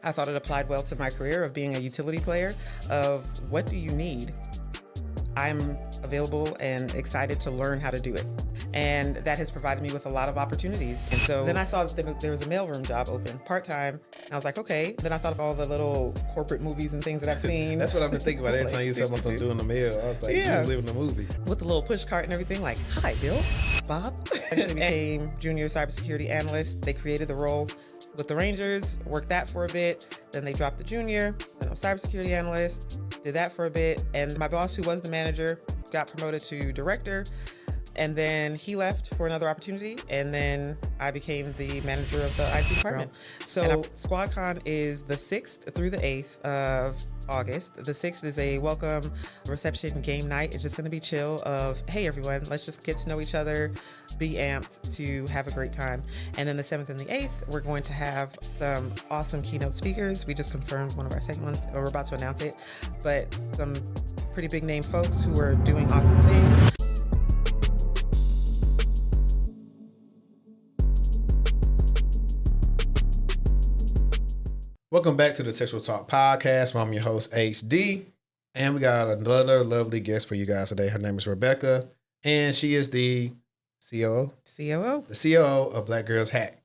I thought it applied well to my career of being a utility player of what do you need? I'm available and excited to learn how to do it. And that has provided me with a lot of opportunities. And so then I saw that there was a mailroom job open, part-time. And I was like, okay. Then I thought of all the little corporate movies and things that I've seen. That's what I've been thinking about every time you said something doing the mail. I was like, you just living the movie. With the little push cart and everything, like, hi, Bill, Bob. I actually became junior cybersecurity analyst. They created the role with the Rangers, worked that for a bit. Then they dropped the junior, then I was cybersecurity analyst, did that for a bit. And my boss, who was the manager, got promoted to director. And then he left for another opportunity. And then I became the manager of the IT department. So Squadcon is the 6th through the 8th of August. The 6th is a welcome reception game night. It's just going to be chill of, hey, everyone, let's just get to know each other, be amped to have a great time. And then the 7th and the 8th, we're going to have some awesome keynote speakers. We just confirmed one of our second ones, or we're about to announce it, but some pretty big name folks who are doing awesome things. Welcome back to the Techtual Talk podcast. I'm your host, HD, and we got another lovely guest for you guys today. Her name is Rebekah, and she is the COO of Black Girls Hack.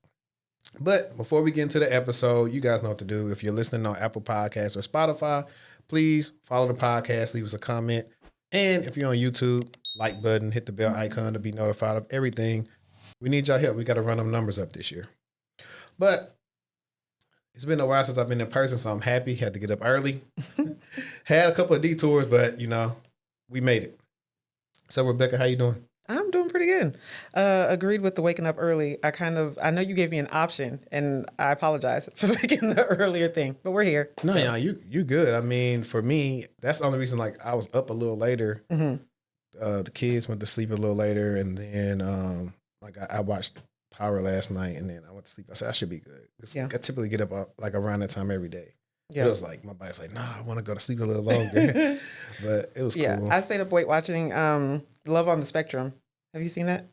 But before we get into the episode, you guys know what to do. If you're listening on Apple Podcasts or Spotify, please follow the podcast, leave us a comment, and if you're on YouTube, like button, hit the bell icon to be notified of everything. We need y'all help. We got to run them numbers up this year. But it's been a while since I've been in person, so I'm happy. Had to get up early. Had a couple of detours, but, we made it. So, Rebekah, how you doing? I'm doing pretty good. Agreed with the waking up early. I know you gave me an option, and I apologize for making the earlier thing, but we're here. No, so. You good. I mean, for me, that's the only reason, I was up a little later. Mm-hmm. The kids went to sleep a little later, and then, I watched Power last night, and then I went to sleep. I said I should be good. I typically get up around that time every day. Yeah. It was my body's like, nah, I want to go to sleep a little longer. But it was cool. I stayed up late watching Love on the Spectrum. Have you seen that?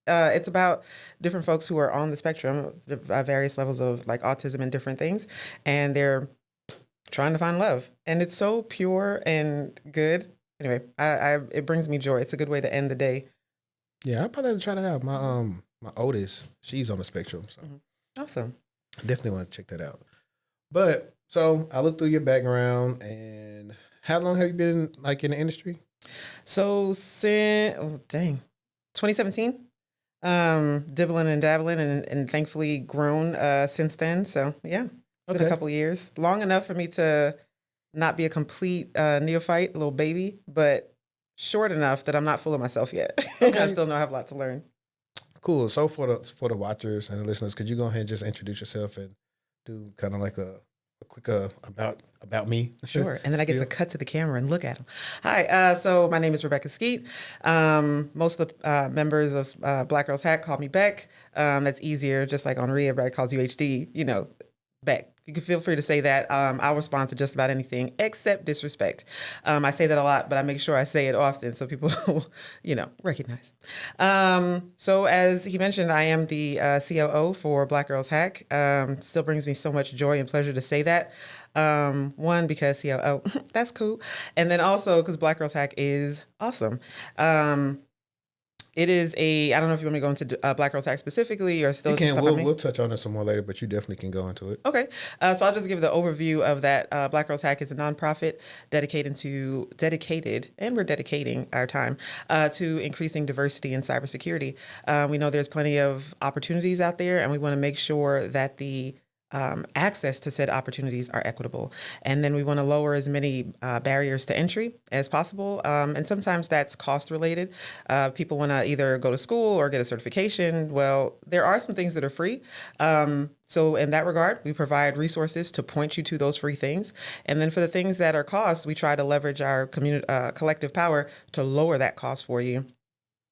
It's about different folks who are on the spectrum, various levels of autism and different things, and they're trying to find love. And it's so pure and good. Anyway, it brings me joy. It's a good way to end the day. Yeah, I'll probably have to try that out. My oldest, she's on the spectrum. So awesome. I definitely want to check that out. But so I looked through your background, and how long have you been in the industry? So since 2017, dibbling and dabbling and thankfully grown since then. So yeah, it's been a couple years, long enough for me to not be a complete neophyte, a little baby, but short enough that I'm not full of myself yet. Okay. I still know I have a lot to learn. Cool. So for the watchers and the listeners, could you go ahead and just introduce yourself and do kind of a quick about me? Sure. And then I get to cut to the camera and look at them. Hi. So my name is Rebekah Skeete. Most of the members of Black Girls Hack call me Beck. That's easier. Just like Henri, everybody calls you HD. Beck. You can feel free to say that. I'll respond to just about anything except disrespect. I say that a lot, but I make sure I say it often so people, recognize. So as he mentioned, I am the COO for Black Girls Hack. Still brings me so much joy and pleasure to say that. One, because COO, that's cool. And then also because Black Girls Hack is awesome. It is I don't know if you want me to go into Black Girls Hack specifically or still. You can. We'll touch on it some more later, but you definitely can go into it. Okay. So I'll just give the overview of that. Black Girls Hack is a nonprofit dedicated, and we're dedicating our time to increasing diversity in cybersecurity. We know there's plenty of opportunities out there, and we want to make sure that the access to said opportunities are equitable. And then we want to lower as many barriers to entry as possible. And sometimes that's cost related. People want to either go to school or get a certification. Well, there are some things that are free. So in that regard, we provide resources to point you to those free things. And then for the things that are cost, we try to leverage our collective power to lower that cost for you.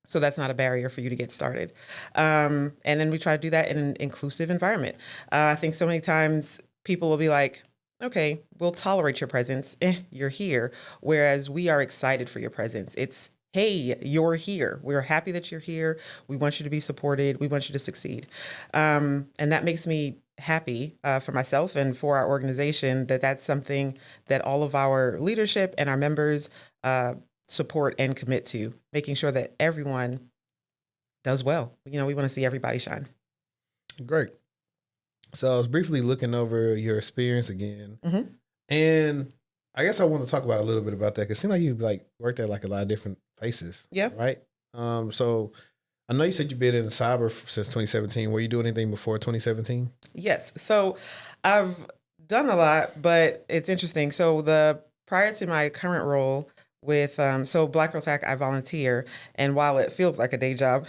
So that's not a barrier for you to get started. And then we try to do that in an inclusive environment. I think so many times people will be like, okay, we'll tolerate your presence. You're here. Whereas we are excited for your presence. It's, hey, you're here. We're happy that you're here. We want you to be supported. We want you to succeed. And that makes me happy for myself and for our organization that that's something that all of our leadership and our members support and commit to, making sure that everyone does well. We want to see everybody shine. Great. So I was briefly looking over your experience again, and I guess I want to talk about a little bit about that because it seems like you worked at a lot of different places. Yeah. Right. So I know you said you've been in cyber since 2017. Were you doing anything before 2017? Yes. So I've done a lot, but it's interesting. So prior to my current role with Black Girl Tech, I volunteer, and while it feels like a day job,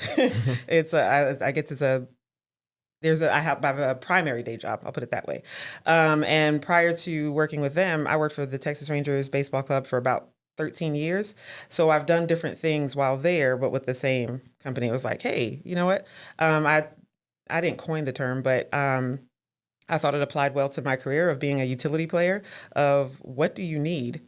I have a primary day job. I'll put it that way. And prior to working with them, I worked for the Texas Rangers baseball club for about 13 years. So I've done different things while there, but with the same company. It was like, hey, you know what? I didn't coin the term, but I thought it applied well to my career of being a utility player of what do you need?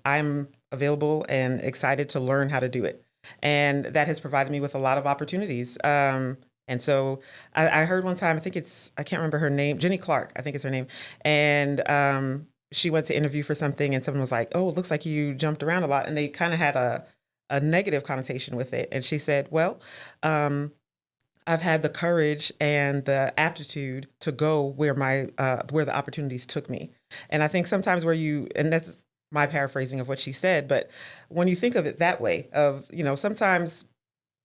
I'm available and excited to learn how to do it. And that has provided me with a lot of opportunities. And so I heard one time, I can't remember her name, Jenny Clark, I think is her name. And she went to interview for something and someone was like, oh, it looks like you jumped around a lot. And they kind of had a negative connotation with it. And she said, well, I've had the courage and the aptitude to go where where the opportunities took me. And I think sometimes and that's my paraphrasing of what she said, but when you think of it that way of, sometimes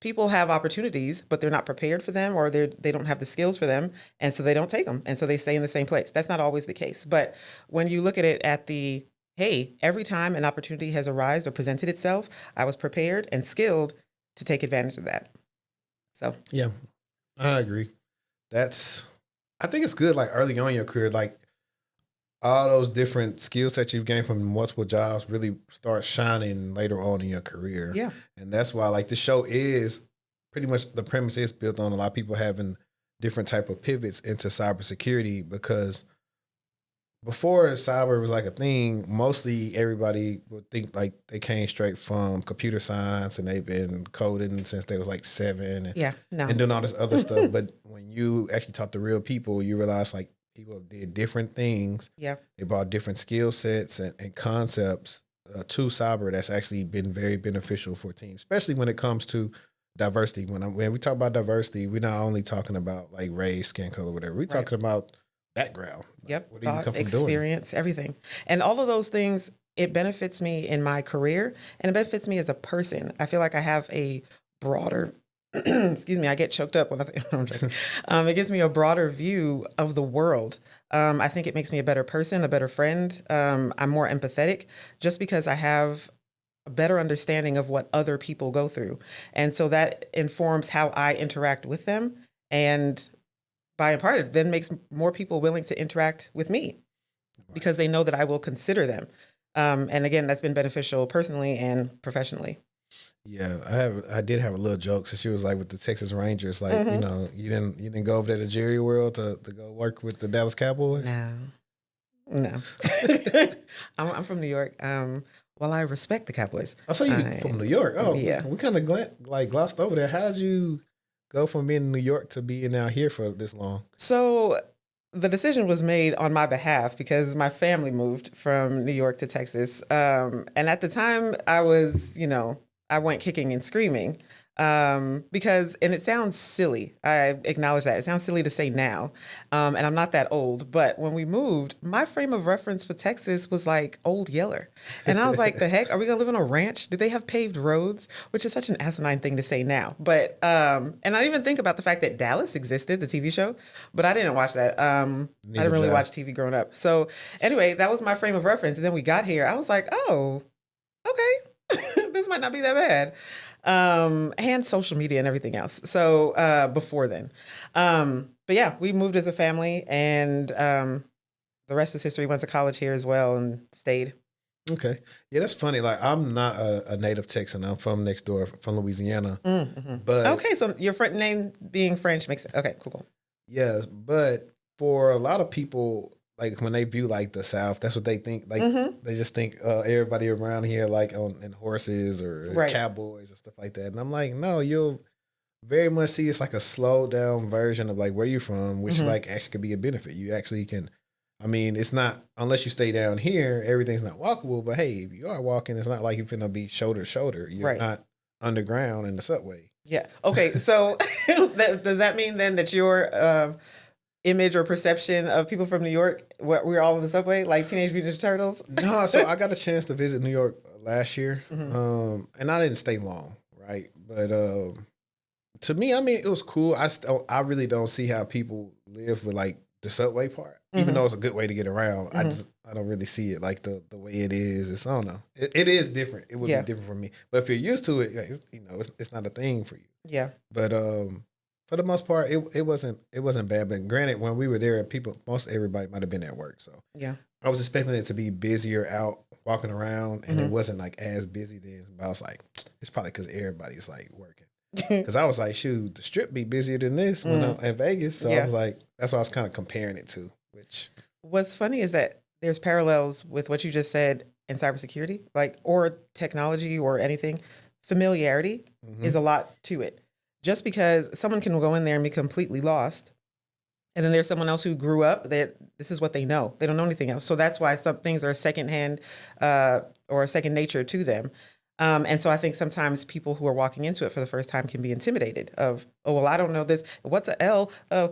people have opportunities, but they're not prepared for them or they don't have the skills for them. And so they don't take them. And so they stay in the same place. That's not always the case. But when you look at it hey, every time an opportunity has arisen or presented itself, I was prepared and skilled to take advantage of that. So, yeah, I agree. I think it's good, early on in your career, all those different skill sets you've gained from multiple jobs really start shining later on in your career. Yeah. And that's why the show is pretty much the premise is built on a lot of people having different type of pivots into cybersecurity because before cyber was a thing, mostly everybody would think they came straight from computer science and they've been coding since they was 7 and doing all this other stuff. But when you actually talk to real people, you realize people did different things. Yeah. They brought different skill sets and concepts to cyber that's actually been very beneficial for teams, especially when it comes to diversity. When we talk about diversity, we're not only talking about race, skin color, whatever. We're talking about background. Yep. What do you come from experience, doing? Everything. And all of those things, it benefits me in my career and it benefits me as a person. I feel like I have a broader excuse me, I get choked up when I think I'm joking. It gives me a broader view of the world. I think it makes me a better person, a better friend. I'm more empathetic just because I have a better understanding of what other people go through. And so that informs how I interact with them. And by and part, it then makes more people willing to interact with me because they know that I will consider them. And again, that's been beneficial personally and professionally. Yeah, I did have a little joke since she was with the Texas Rangers. You didn't go over there to Jerry World to go work with the Dallas Cowboys? No. I'm from New York. Well, I respect the Cowboys. I saw you from New York. Oh, yeah. We kind of glossed over there. How did you go from being in New York to being out here for this long? So the decision was made on my behalf because my family moved from New York to Texas. And at the time I was, I went kicking and screaming because, and it sounds silly. I acknowledge that. It sounds silly to say now. And I'm not that old, but when we moved, my frame of reference for Texas was Old Yeller. And I was like, the heck, are we going to live on a ranch? Do they have paved roads? Which is such an asinine thing to say now. But, and I didn't even think about the fact that Dallas existed, the TV show, but I didn't watch that. I didn't really watch TV growing up. So anyway, that was my frame of reference. And then we got here. I was like, oh, okay. This might not be that bad. And social media and everything else. So before then. But yeah, we moved as a family and the rest is history. Went to college here as well and stayed. Okay. Yeah, that's funny. I'm not a native Texan. I'm from next door, from Louisiana. Mm-hmm. But okay, so your name being French makes sense. Okay, cool. Yes, but for a lot of people, when they view the South, that's what they think. They just think everybody around here in horses or cowboys and stuff like that. And I'm like, no, very much see it's like a slowed down version of like where you're from, which Mhm. like actually could be a benefit. You actually can. I mean, it's not unless you stay down here, everything's not walkable. But hey, if you are walking, it's not like you're finna be shoulder to shoulder. You're Right. not underground in the subway. Yeah. Okay. So does that mean then that your image or perception of people from New York, we're all in the subway, like Teenage Mutant Ninja Turtles? No, so I got a chance to visit New York last year, Mhm. and I didn't stay long, right? But to me, I mean, it was cool. I really don't see how people live with like the subway part, even Mhm. though it's a good way to get around. Mhm. I don't really see it like the way it is. I don't know. It is different. It would Yeah. be different for me. But if you're used to it, it's not a thing for you. Yeah. But for the most part, it wasn't bad. But granted, when we were there, most everybody might have been at work, so Yeah. I was expecting it to be busier out walking around, and it Mhm. wasn't like as busy then. But I was like, it's probably because everybody's like working. Because I was like, shoot, the strip be busier than this when I'm in Vegas. So I Yeah. was like, that's what I was kind of comparing it to. Which What's funny is that there's parallels with what you just said in cybersecurity, like, or technology or anything. Familiarity is a lot to it. Just because someone can go in there and be completely lost, and then there's someone else who grew up that this is what they know. They don't know anything else. So that's why some things are secondhand or second nature to them. And so I think sometimes people who are walking into it for the first time can be intimidated of, oh, well, I don't know this. What's a L?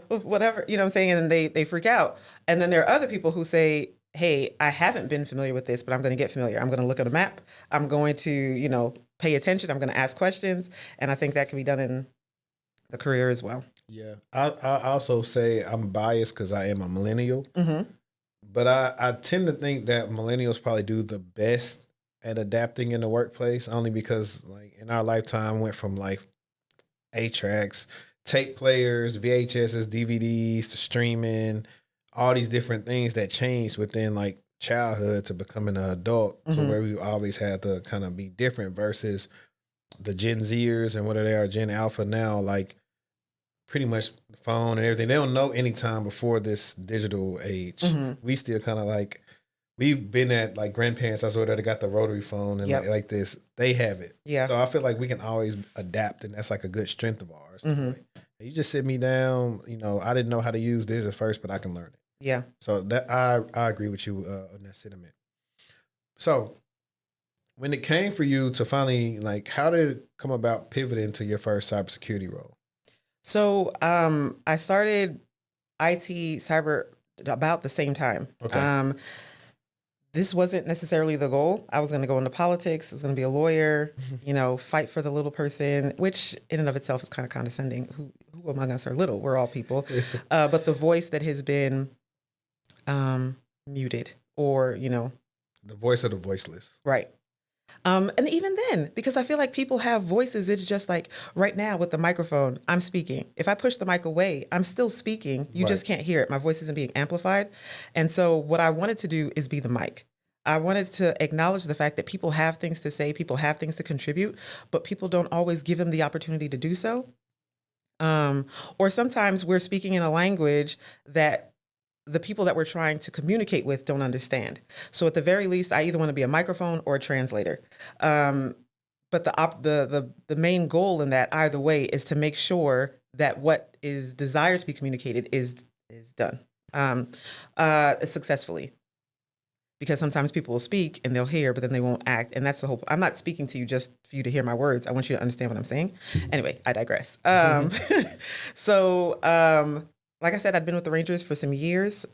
Whatever, you know what I'm saying? And then they freak out. And then there are other people who say, hey, I haven't been familiar with this, but I'm going to get familiar. I'm going to look at a map. I'm going to, pay attention. I'm going to ask questions. And I think that can be done in the career as well. yeah, I also say I'm biased because I am a millennial, Mm-hmm. but I tend to think that millennials probably do the best at adapting in the workplace, only because like in our lifetime went from like 8 tracks, tape players, VHSs, DVDs to streaming, all these different things that changed within like childhood to becoming an adult, to where we always had to kind of be different versus the Gen Zers and whether they are Gen Alpha now, like pretty much the phone and everything. They don't know any time before this digital age. We still kind of like, we've been at like grandparents' house where they got the rotary phone and Yep. like this. They have it. Yeah. So I feel like we can always adapt, and that's like a good strength of ours. Like, you just sit me down. I didn't know how to use this at first, but I can learn it. Yeah. So that I agree with you on that sentiment. So when it came for you to finally, like, how did it come about pivoting to your first cybersecurity role? So I started IT cyber about the same time. Okay. This wasn't necessarily the goal. I was going to go into politics. I was going to be a lawyer, fight for the little person, which in and of itself is kind of condescending. Who among us are little? We're all people. But the voice that has been muted or, The voice of the voiceless. right. And even then, because I feel like people have voices, it's just like right now with the microphone, I'm speaking. If I push the mic away, I'm still speaking. You just can't hear it. My voice isn't being amplified. And so what I wanted to do is be the mic. I wanted to acknowledge the fact that people have things to say, people have things to contribute, but people don't always give them the opportunity to do so. Or sometimes we're speaking in a language that the people that we're trying to communicate with don't understand. So at the very least, I either want to be a microphone or a translator. But the main goal in that either way is to make sure that what is desired to be communicated is done successfully. Because sometimes people will speak and they'll hear, but then they won't act. And that's the whole. I'm not speaking to you just for you to hear my words. I want you to understand what I'm saying. Anyway, I digress. Like I said, I'd been with the Rangers for some years.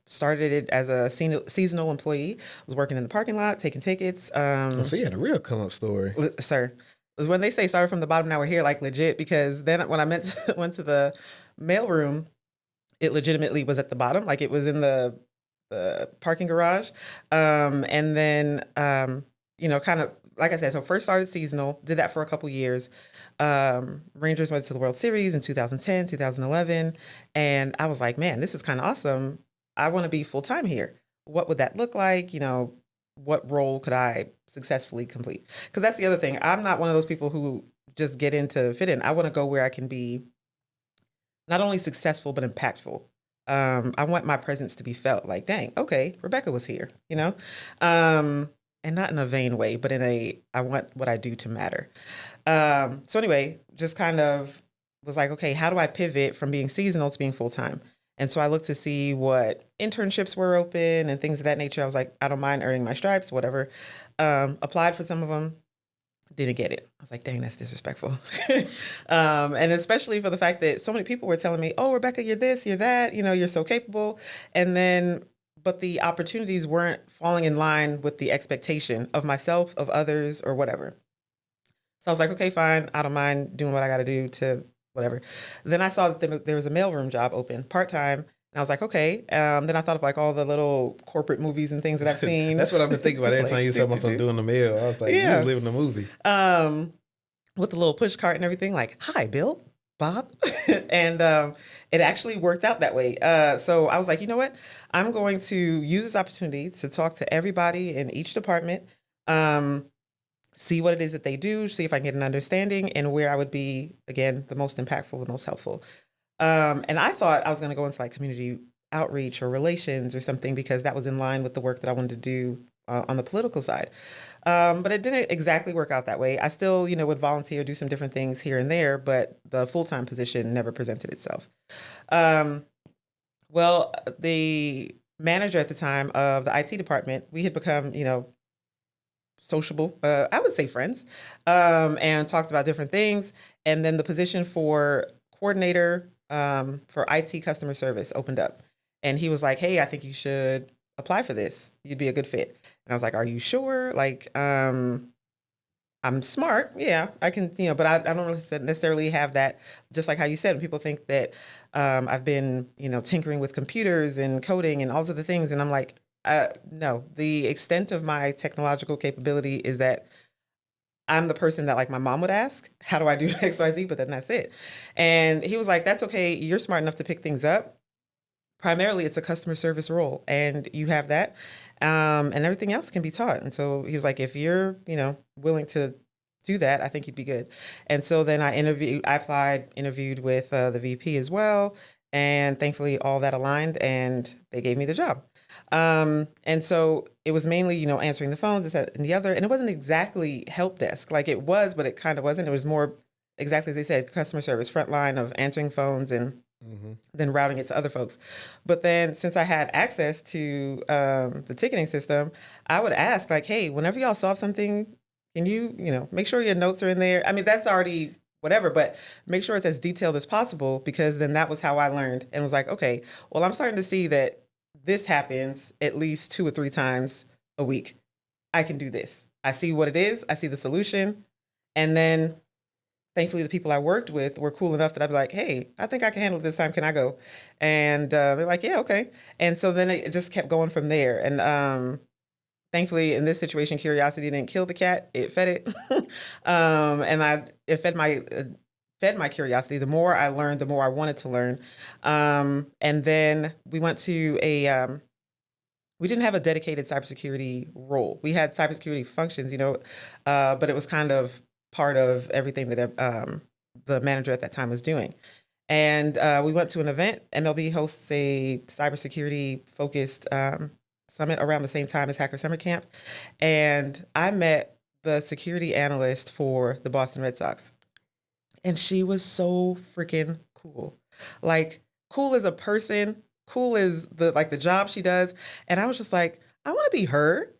Started it as a seasonal employee. Was working in the parking lot, taking tickets. So you had a real come up story. Sir, when they say started from the bottom, now we're here, like legit, because then when I went to the mailroom, it legitimately was at the bottom. Like it was in the parking garage. And then, kind of, like I said, so first started seasonal, did that for a couple years. Rangers went to the World Series in 2010, 2011. And I was like, man, this is kind of awesome. I want to be full-time here. What would that look like? What role could I successfully complete? Because that's the other thing. I'm not one of those people who just get in to fit in. I want to go where I can be not only successful, but impactful. I want my presence to be felt like, dang, okay, Rebekah was here, and not in a vain way, but I want what I do to matter. So anyway, just kind of was like, okay, how do I pivot from being seasonal to being full-time? And so I looked to see what internships were open and things of that nature. I was like, I don't mind earning my stripes, whatever. Applied for some of them, didn't get it. I was like, dang, that's disrespectful. And especially for the fact that so many people were telling me, oh, Rebekah, you're this, you're that, you're so capable. And then, but the opportunities weren't falling in line with the expectation of myself, of others, or whatever. So I was like, okay, fine. I don't mind doing what I got to do to whatever. Then I saw that there was a mailroom job open, part-time. And I was like, okay. Then I thought of like all the little corporate movies and things that I've seen. That's what I've been thinking about every time you said something doing the mail. I was like, you was living the movie. With the little push cart and everything, like, hi, Bill, Bob. And it actually worked out that way. So I was like, you know what? I'm going to use this opportunity to talk to everybody in each department, see what it is that they do, see if I can get an understanding and where I would be, again, the most impactful, the most helpful. And I thought I was going to go into like community outreach or relations or something because that was in line with the work that I wanted to do on the political side. But it didn't exactly work out that way. I still, would volunteer, do some different things here and there, but the full-time position never presented itself. Well, the manager at the time of the IT department, we had become, sociable, I would say friends, and talked about different things. And then the position for coordinator for IT customer service opened up. And he was like, hey, I think you should apply for this. You'd be a good fit. And I was like, are you sure? Like, I'm smart. Yeah, I can, but I don't necessarily have that. Just like how you said, when people think that I've been, tinkering with computers and coding and all those other things. And I'm like, no, the extent of my technological capability is that I'm the person that like my mom would ask, how do I do X, Y, Z? But then that's it. And he was like, that's okay. You're smart enough to pick things up. Primarily, it's a customer service role and you have that. And everything else can be taught. And so he was like, if you're, willing to do that, I think you'd be good. And so then I interviewed with the VP as well. And thankfully all that aligned and they gave me the job. And so it was mainly, answering the phones, this, that, and the other. And it wasn't exactly help desk like it was, but it kind of wasn't. It was more exactly as they said, customer service, front line of answering phones and then routing it to other folks. But then since I had access to the ticketing system, I would ask like, hey, whenever y'all solve something, can you, make sure your notes are in there? I mean, that's already whatever, but make sure it's as detailed as possible because then that was how I learned and was like, okay, well, I'm starting to see that this happens at least 2 or 3 times a week. I can do this. I see what it is. I see the solution. And then thankfully the people I worked with were cool enough that I'd be like, hey, I think I can handle it this time. Can I go? And they're like, yeah, okay. And so then it just kept going from there. And thankfully in this situation, curiosity didn't kill the cat. It fed it. It fed my curiosity. The more I learned, the more I wanted to learn. And then we went to we didn't have a dedicated cybersecurity role. We had cybersecurity functions, but it was kind of part of everything that the manager at that time was doing. And we went to an event. MLB hosts a cybersecurity focused summit around the same time as Hacker Summer Camp. And I met the security analyst for the Boston Red Sox. And she was so freaking cool. Like cool as a person, cool as the job she does. And I was just like, I want to be her.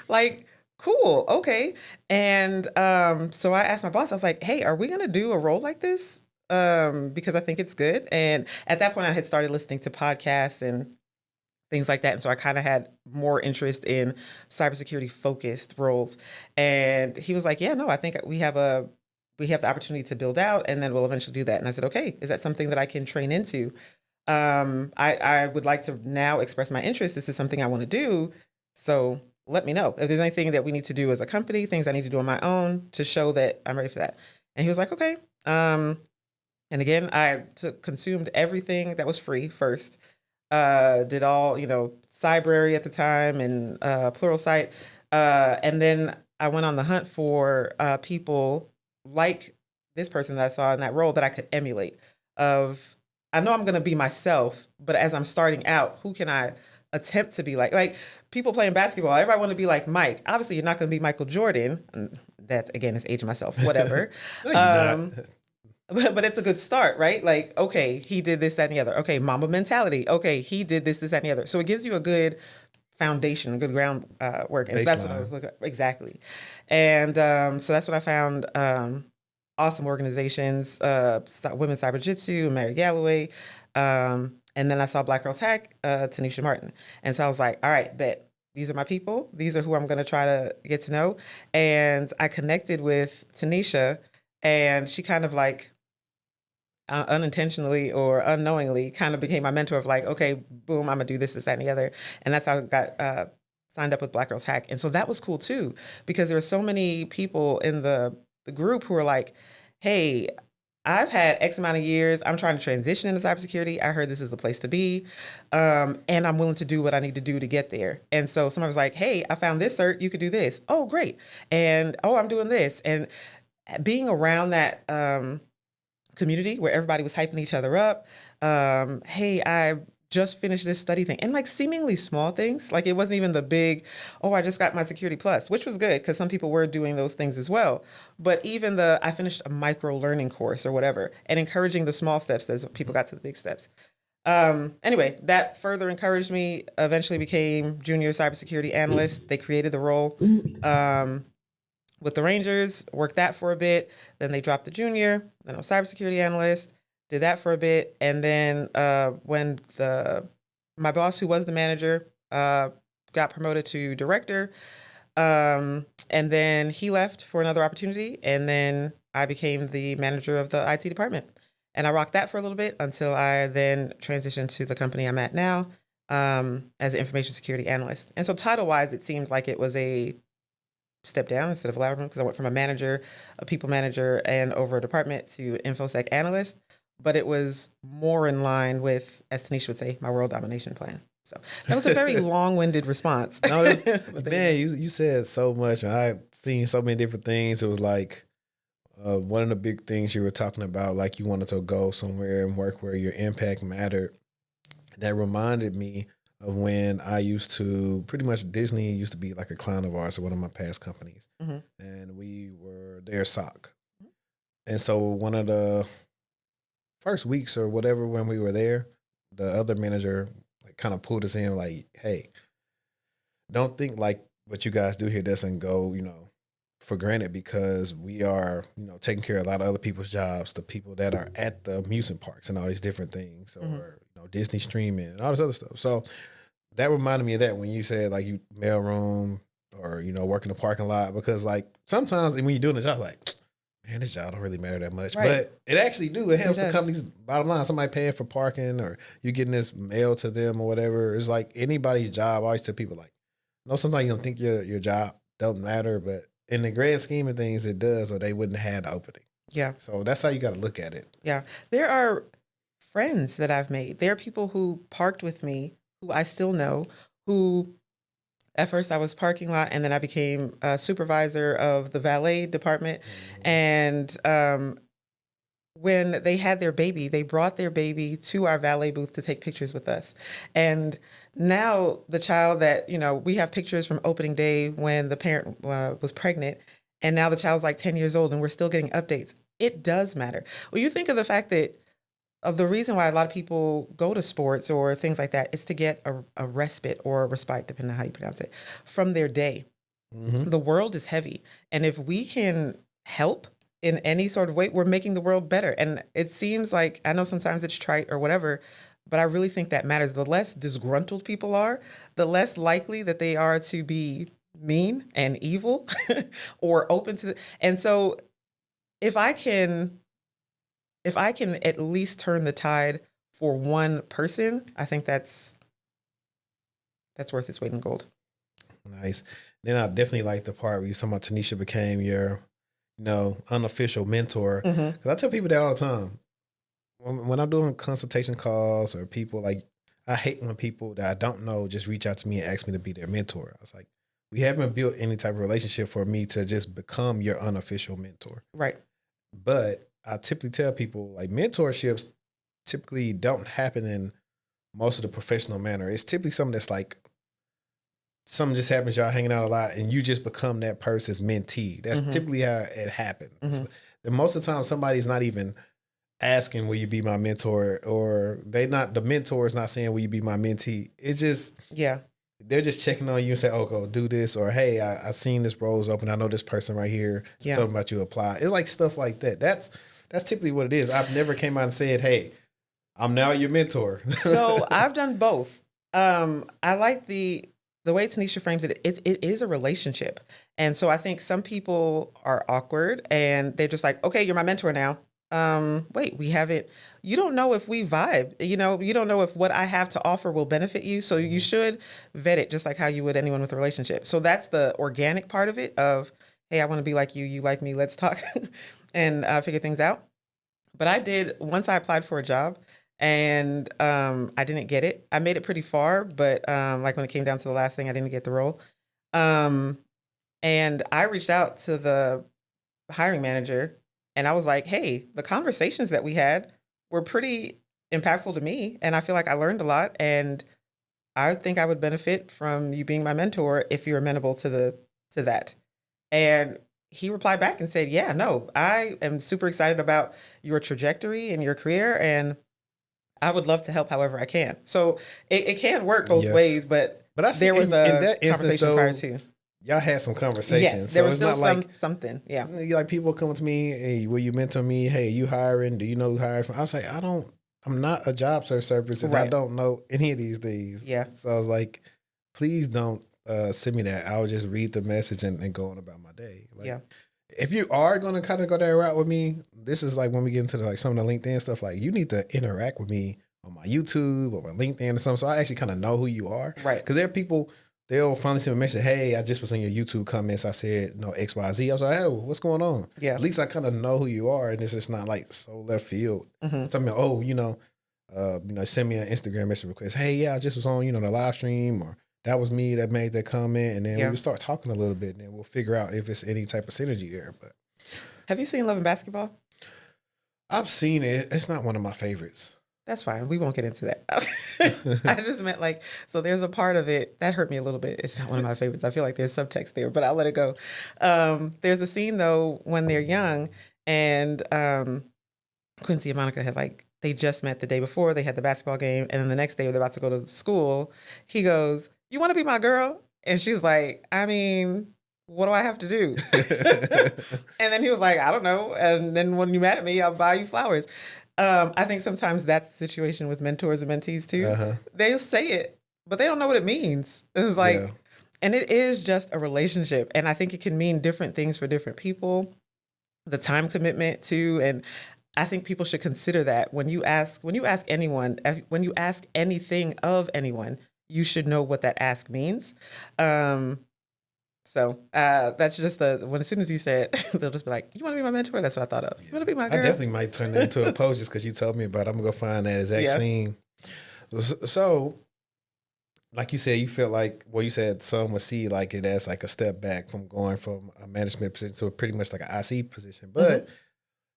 Like, cool. Okay. And so I asked my boss, I was like, hey, are we going to do a role like this? Because I think it's good. And at that point I had started listening to podcasts and things like that. And so I kind of had more interest in cybersecurity focused roles. And he was like, yeah, no, I think we have the opportunity to build out and then we'll eventually do that. And I said, okay, is that something that I can train into? I would like to now express my interest. This is something I want to do. So let me know if there's anything that we need to do as a company, things I need to do on my own to show that I'm ready for that. And he was like, okay. And again, I consumed everything that was free first. Did all, Cybrary at the time and Pluralsight. And then I went on the hunt for people like this person that I saw in that role that I could emulate. I know I'm going to be myself, but as I'm starting out, who can I attempt to be like? Like people playing basketball, everybody want to be like Mike. Obviously, you're not going to be Michael Jordan. That's, again, it's aging myself, whatever. No, you're not. But it's a good start, right? Like, okay, he did this, that, and the other. Okay, Mamba mentality. Okay, he did this, that, and the other. So it gives you a good foundation, a good ground work. And so that's what I was looking at. Exactly. And so that's what I found. Awesome organizations, Women's Cyber Jitsu, Mary Galloway. And then I saw Black Girls Hack, Tanisha Martin. And so I was like, all right, bet. These are my people. These are who I'm going to try to get to know. And I connected with Tanisha, and she kind of like, unintentionally or unknowingly kind of became my mentor of like, okay, boom, I'm gonna do this, that, and the other. And that's how I got signed up with Black Girls Hack. And so that was cool too, because there were so many people in the group who were like, hey, I've had X amount of years. I'm trying to transition into cybersecurity. I heard this is the place to be. And I'm willing to do what I need to do to get there. And so somebody was like, hey, I found this cert. You could do this. Oh, great. And, oh, I'm doing this. And being around that community where everybody was hyping each other up. Hey, I just finished this study thing, and like seemingly small things. Like it wasn't even the big, oh, I just got my Security Plus, which was good because some people were doing those things as well. But even I finished a micro learning course or whatever, and encouraging the small steps as people got to the big steps. Anyway, that further encouraged me. Eventually became junior cybersecurity analyst. They created the role. With the Rangers, worked that for a bit. Then they dropped the junior. Then I was cybersecurity analyst, did that for a bit. And then when my boss, who was the manager, got promoted to director, and then he left for another opportunity. And then I became the manager of the IT department. And I rocked that for a little bit until I then transitioned to the company I'm at now as an information security analyst. And so title-wise, it seems like it was a step down instead of a lateral, because I went from a manager, a people manager, and over a department to InfoSec analyst. But it was more in line with, as Tanisha would say, my world domination plan. So that was a very long-winded response. No, man, you said so much, and I've seen so many different things. It was like one of the big things you were talking about, like you wanted to go somewhere and work where your impact mattered. That reminded me of when I used to, pretty much Disney used to be like a client of ours at one of my past companies. Mm-hmm. And we were their SOC. And so one of the first weeks or whatever when we were there, the other manager like kind of pulled us in like, hey, don't think like what you guys do here doesn't go, for granted, because we are, taking care of a lot of other people's jobs, the people that are at the amusement parks and all these different things, or, Disney streaming and all this other stuff. So that reminded me of that when you said like you MailRoom or, work in the parking lot, because like sometimes when you're doing the job, like, man, this job don't really matter that much. Right. But it actually do. It helps the company's bottom line. Somebody paying for parking, or you getting this mail to them or whatever. It's like anybody's job. I always tell people like, sometimes you don't think your job don't matter, but in the grand scheme of things, it does, or they wouldn't have had the opening. Yeah. So that's how you got to look at it. Yeah. There are friends that I've made. There are people who parked with me who I still know, who at first I was parking lot, and then I became a supervisor of the valet department. Mm-hmm. And when they had their baby, they brought their baby to our valet booth to take pictures with us. And now the child that, we have pictures from opening day when the parent was pregnant, and now the child's like 10 years old and we're still getting updates. It does matter. Well, you think of the fact that the reason why a lot of people go to sports or things like that is to get a respite or a respite, depending on how you pronounce it, from their day. Mm-hmm. The world is heavy. And if we can help in any sort of way, we're making the world better. And it seems like, I know sometimes it's trite or whatever, but I really think that matters. The less disgruntled people are, the less likely that they are to be mean and evil or open to and so if I can at least turn the tide for one person, I think that's worth its weight in gold. Nice. Then I definitely like the part where you talking about Tanisha became your, unofficial mentor. Because I tell people that all the time. When I'm doing consultation calls or people, like, I hate when people that I don't know just reach out to me and ask me to be their mentor. I was like, we haven't built any type of relationship for me to just become your unofficial mentor. Right. But I typically tell people, like, mentorships typically don't happen in most of the professional manner. It's typically something that's like something just happens, y'all hanging out a lot, and you just become that person's mentee. That's typically how it happens. And most of the time, somebody's not even asking, will you be my mentor? Or the mentor is not saying, will you be my mentee? It's just, they're just checking on you and say, oh, go do this. Or, hey, I seen this role's open. I know this person right here. Told about you apply. It's like stuff like that. That's typically what it is. I've never came out and said, hey, I'm now your mentor. So I've done both. I like the way Tanisha frames it, it is a relationship. And so I think some people are awkward and they're just like, okay, you're my mentor now. Wait, you don't know if we vibe, you don't know if what I have to offer will benefit you. So you should vet it just like how you would anyone with a relationship. So that's the organic part of it of, hey, I want to be like you like me, let's talk and figure things out. But I did, once I applied for a job and I didn't get it. I made it pretty far, but like when it came down to the last thing, I didn't get the role. And I reached out to the hiring manager and I was like, hey, the conversations that we had were pretty impactful to me. And I feel like I learned a lot. And I think I would benefit from you being my mentor if you're amenable to that. And he replied back and said, yeah, no, I am super excited about your trajectory and your career. And I would love to help however I can. So it can work both ways, but I see there was a in that instance, conversation prior to. Y'all had some conversations. Yes, there was still something. Yeah. Like people come to me, hey, will you mentor me? Hey, you hiring? Do you know who hired? I was like, I'm not a job search service and I don't know any of these things. Yeah. So I was like, please don't send me that. I'll just read the message and go on about my day. Like, if you are going to kind of go that route with me, this is like when we get into like some of the LinkedIn stuff, like you need to interact with me on my YouTube or my LinkedIn or something. So I actually kind of know who you are. Right. Because there are people, they'll finally send me a message, hey, I just was in your YouTube comments. I said, no, XYZ. I was like, hey, what's going on? Yeah. At least I kind of know who you are. And it's just not like so left field. Tell me, send me an Instagram message request. Hey, yeah, I just was on, the live stream, or that was me that made that comment. And then we would start talking a little bit and then we'll figure out if it's any type of synergy there. But have you seen Love and Basketball? I've seen it. It's not one of my favorites. That's fine. We won't get into that. I just meant so there's a part of it that hurt me a little bit. It's not one of my favorites. I feel like there's subtext there, but I'll let it go. There's a scene though when they're young and Quincy and Monica had they just met the day before. They had the basketball game. And then the next day they're about to go to school. He goes, you want to be my girl? And she was like, I mean, what do I have to do? And then he was like, I don't know. And then when you're mad at me, I'll buy you flowers. I think sometimes that's the situation with mentors and mentees too. They'll say it, but they don't know what it means. It's and it is just a relationship. And I think it can mean different things for different people. The time commitment too. And I think people should consider that when you ask anyone, when you ask anything of anyone, you should know what that ask means. So that's just as soon as you said, they'll just be like, you want to be my mentor? That's what I thought of. You want to be my girl? I definitely might turn that into a post just because you told me about it. I'm going to go find that exact scene. So, like you said, you feel like, you said some would see like it as like a step back from going from a management position to pretty much like an IC position. But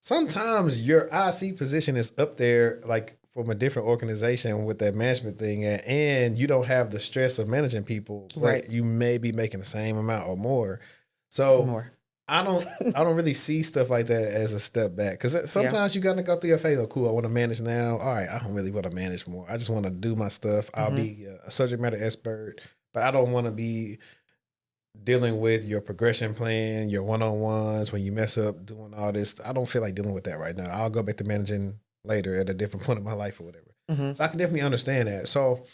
sometimes your IC position is up there like from a different organization with that management thing, and you don't have the stress of managing people, but you may be making the same amount or more. So I don't really see stuff like that as a step back, because sometimes you got to go through your phase. Oh, cool, I want to manage now. All right, I don't really want to manage more. I just want to do my stuff. I'll be a subject matter expert, but I don't want to be dealing with your progression plan, your one-on-ones, when you mess up, doing all this. I don't feel like dealing with that right now. I'll go back to managing later at a different point in my life or whatever. So I can definitely understand that. So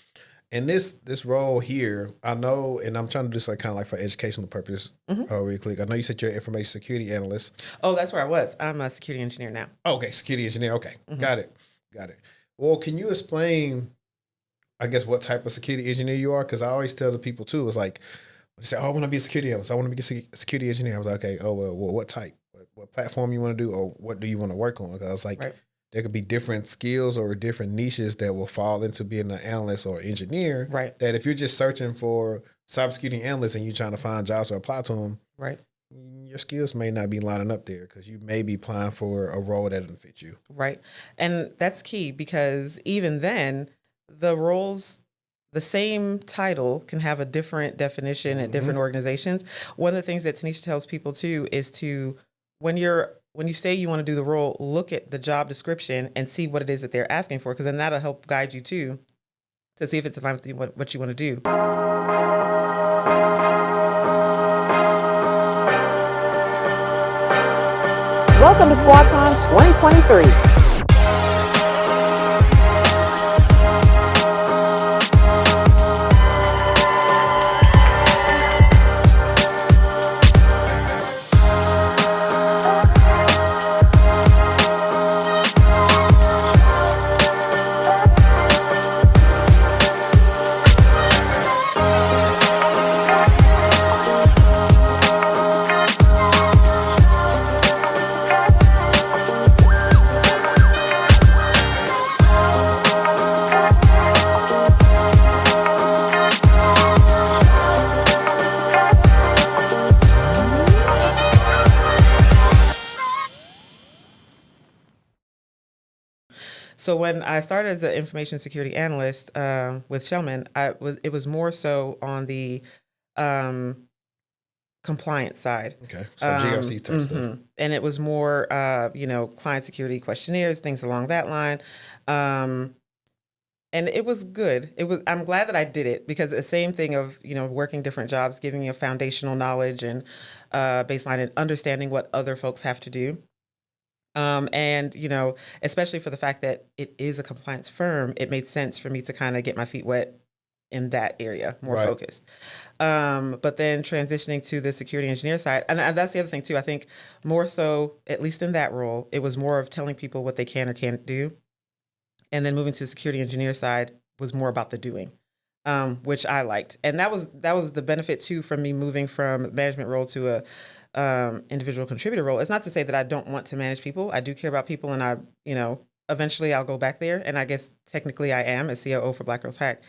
in this role here, I know, and I'm trying to just kind of like for educational purpose, really quick. I know you said you're an information security analyst. Oh, that's where I was. I'm a security engineer now. Okay, security engineer. Okay, got it. Well, can you explain, I guess, what type of security engineer you are? Because I always tell the people too, it's like, they say, oh, I want to be a security analyst. I want to be a security engineer. I was like, okay, well, what type? What platform you want to do, or what do you want to work on? Because there could be different skills or different niches that will fall into being an analyst or engineer. Right. That if you're just searching for cybersecurity analysts and you're trying to find jobs or apply to them, your skills may not be lining up there because you may be applying for a role that doesn't fit you. Right. And that's key, because even then, the roles the same title can have a different definition at different organizations. One of the things that Tanisha tells people too is to, when you say you want to do the role, look at the job description and see what it is that they're asking for, because then that'll help guide you too to see if it's aligned with what you want to do. Welcome to Squadcon 2023. So when I started as an information security analyst with Shellman, it was more so on the compliance side. Okay, so GRC type stuff. And it was more, client security questionnaires, things along that line. And it was good. I'm glad that I did it, because the same thing of, working different jobs, giving you a foundational knowledge and baseline and understanding what other folks have to do. And, especially for the fact that it is a compliance firm, it made sense for me to kind of get my feet wet in that area, more focused. But then transitioning to the security engineer side, and that's the other thing too, I think more so, at least in that role, it was more of telling people what they can or can't do. And then moving to the security engineer side was more about the doing, which I liked. And that was the benefit too from me moving from management role to a individual contributor role. It's not to say that I don't want to manage people. I do care about people, and eventually I'll go back there. And I guess technically I am a COO for Black Girls Hack.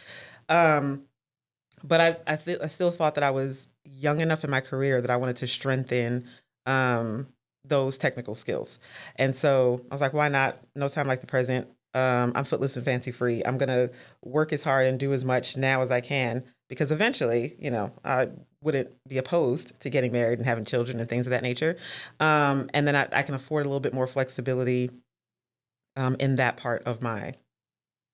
But I still thought that I was young enough in my career that I wanted to strengthen those technical skills. And so I was like, why not? No time like the present. I'm footloose and fancy free. I'm going to work as hard and do as much now as I can, because eventually, I wouldn't be opposed to getting married and having children and things of that nature. And then I can afford a little bit more flexibility in that part of my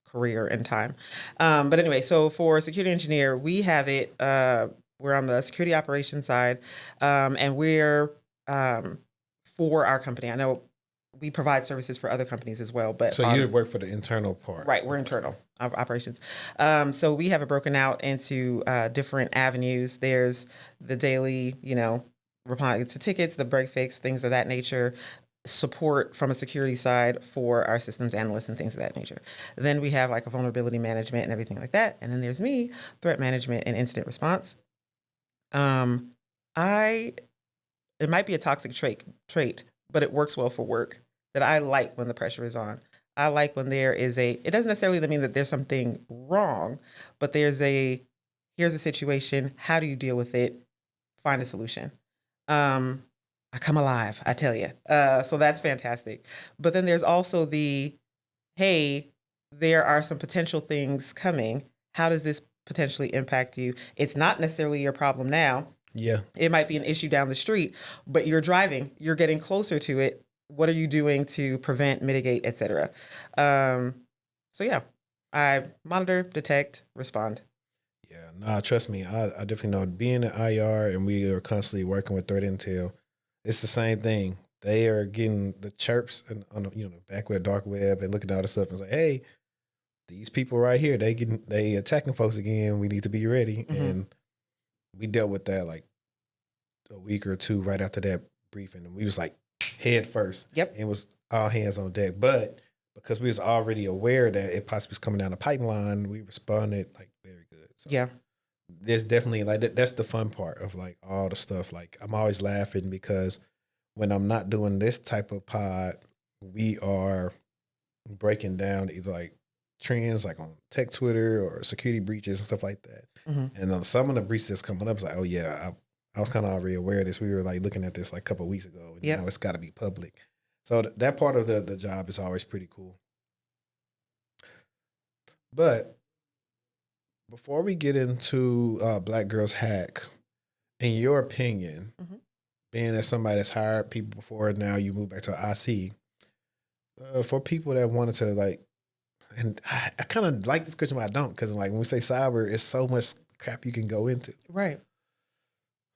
career and time. But anyway, so for security engineer, we have it, we're on the security operations side, and we're for our company. I know we provide services for other companies as well, but so you work for the internal part, right? We're internal operations. So we have it broken out into different avenues. There's the daily, replying to tickets, the break fix, things of that nature, support from a security side for our systems analysts and things of that nature. Then we have like a vulnerability management and everything like that. And then there's me, threat management and incident response. It might be a toxic trait, but it works well for work, that I like when the pressure is on. I like when there is it doesn't necessarily mean that there's something wrong, but here's a situation. How do you deal with it? Find a solution. I come alive, I tell you. So that's fantastic. But then there's also hey, there are some potential things coming. How does this potentially impact you? It's not necessarily your problem now. Yeah. It might be an issue down the street, but you're driving, you're getting closer to it. What are you doing to prevent, mitigate, et cetera? So yeah, I monitor, detect, respond. Yeah, trust me. I definitely know, being an IR and we are constantly working with threat intel, it's the same thing. They are getting the chirps on the back web, dark web, and looking at all the stuff and say, hey, these people right here, they attacking folks again. We need to be ready. Mm-hmm. And we dealt with that like a week or two right after that briefing, and we was like head first. Yep. It was all hands on deck. But because we was already aware that it possibly was coming down the pipeline, we responded like very good. So yeah. There's definitely like that's the fun part of like all the stuff. Like I'm always laughing because when I'm not doing this type of pod, we are breaking down either like trends like on tech Twitter or security breaches and stuff like that. Mm-hmm. And on some of the breaches that's coming up, it's like, oh yeah, I was kind of already aware of this. We were like looking at this like a couple of weeks ago, and now it's got to be public. So that part of the job is always pretty cool. But before we get into Black Girls Hack, in your opinion, being as somebody that's hired people before, now you move back to IC, for people that wanted to like, and I kind of like this question, but I don't, because like when we say cyber, it's so much crap you can go into. Right.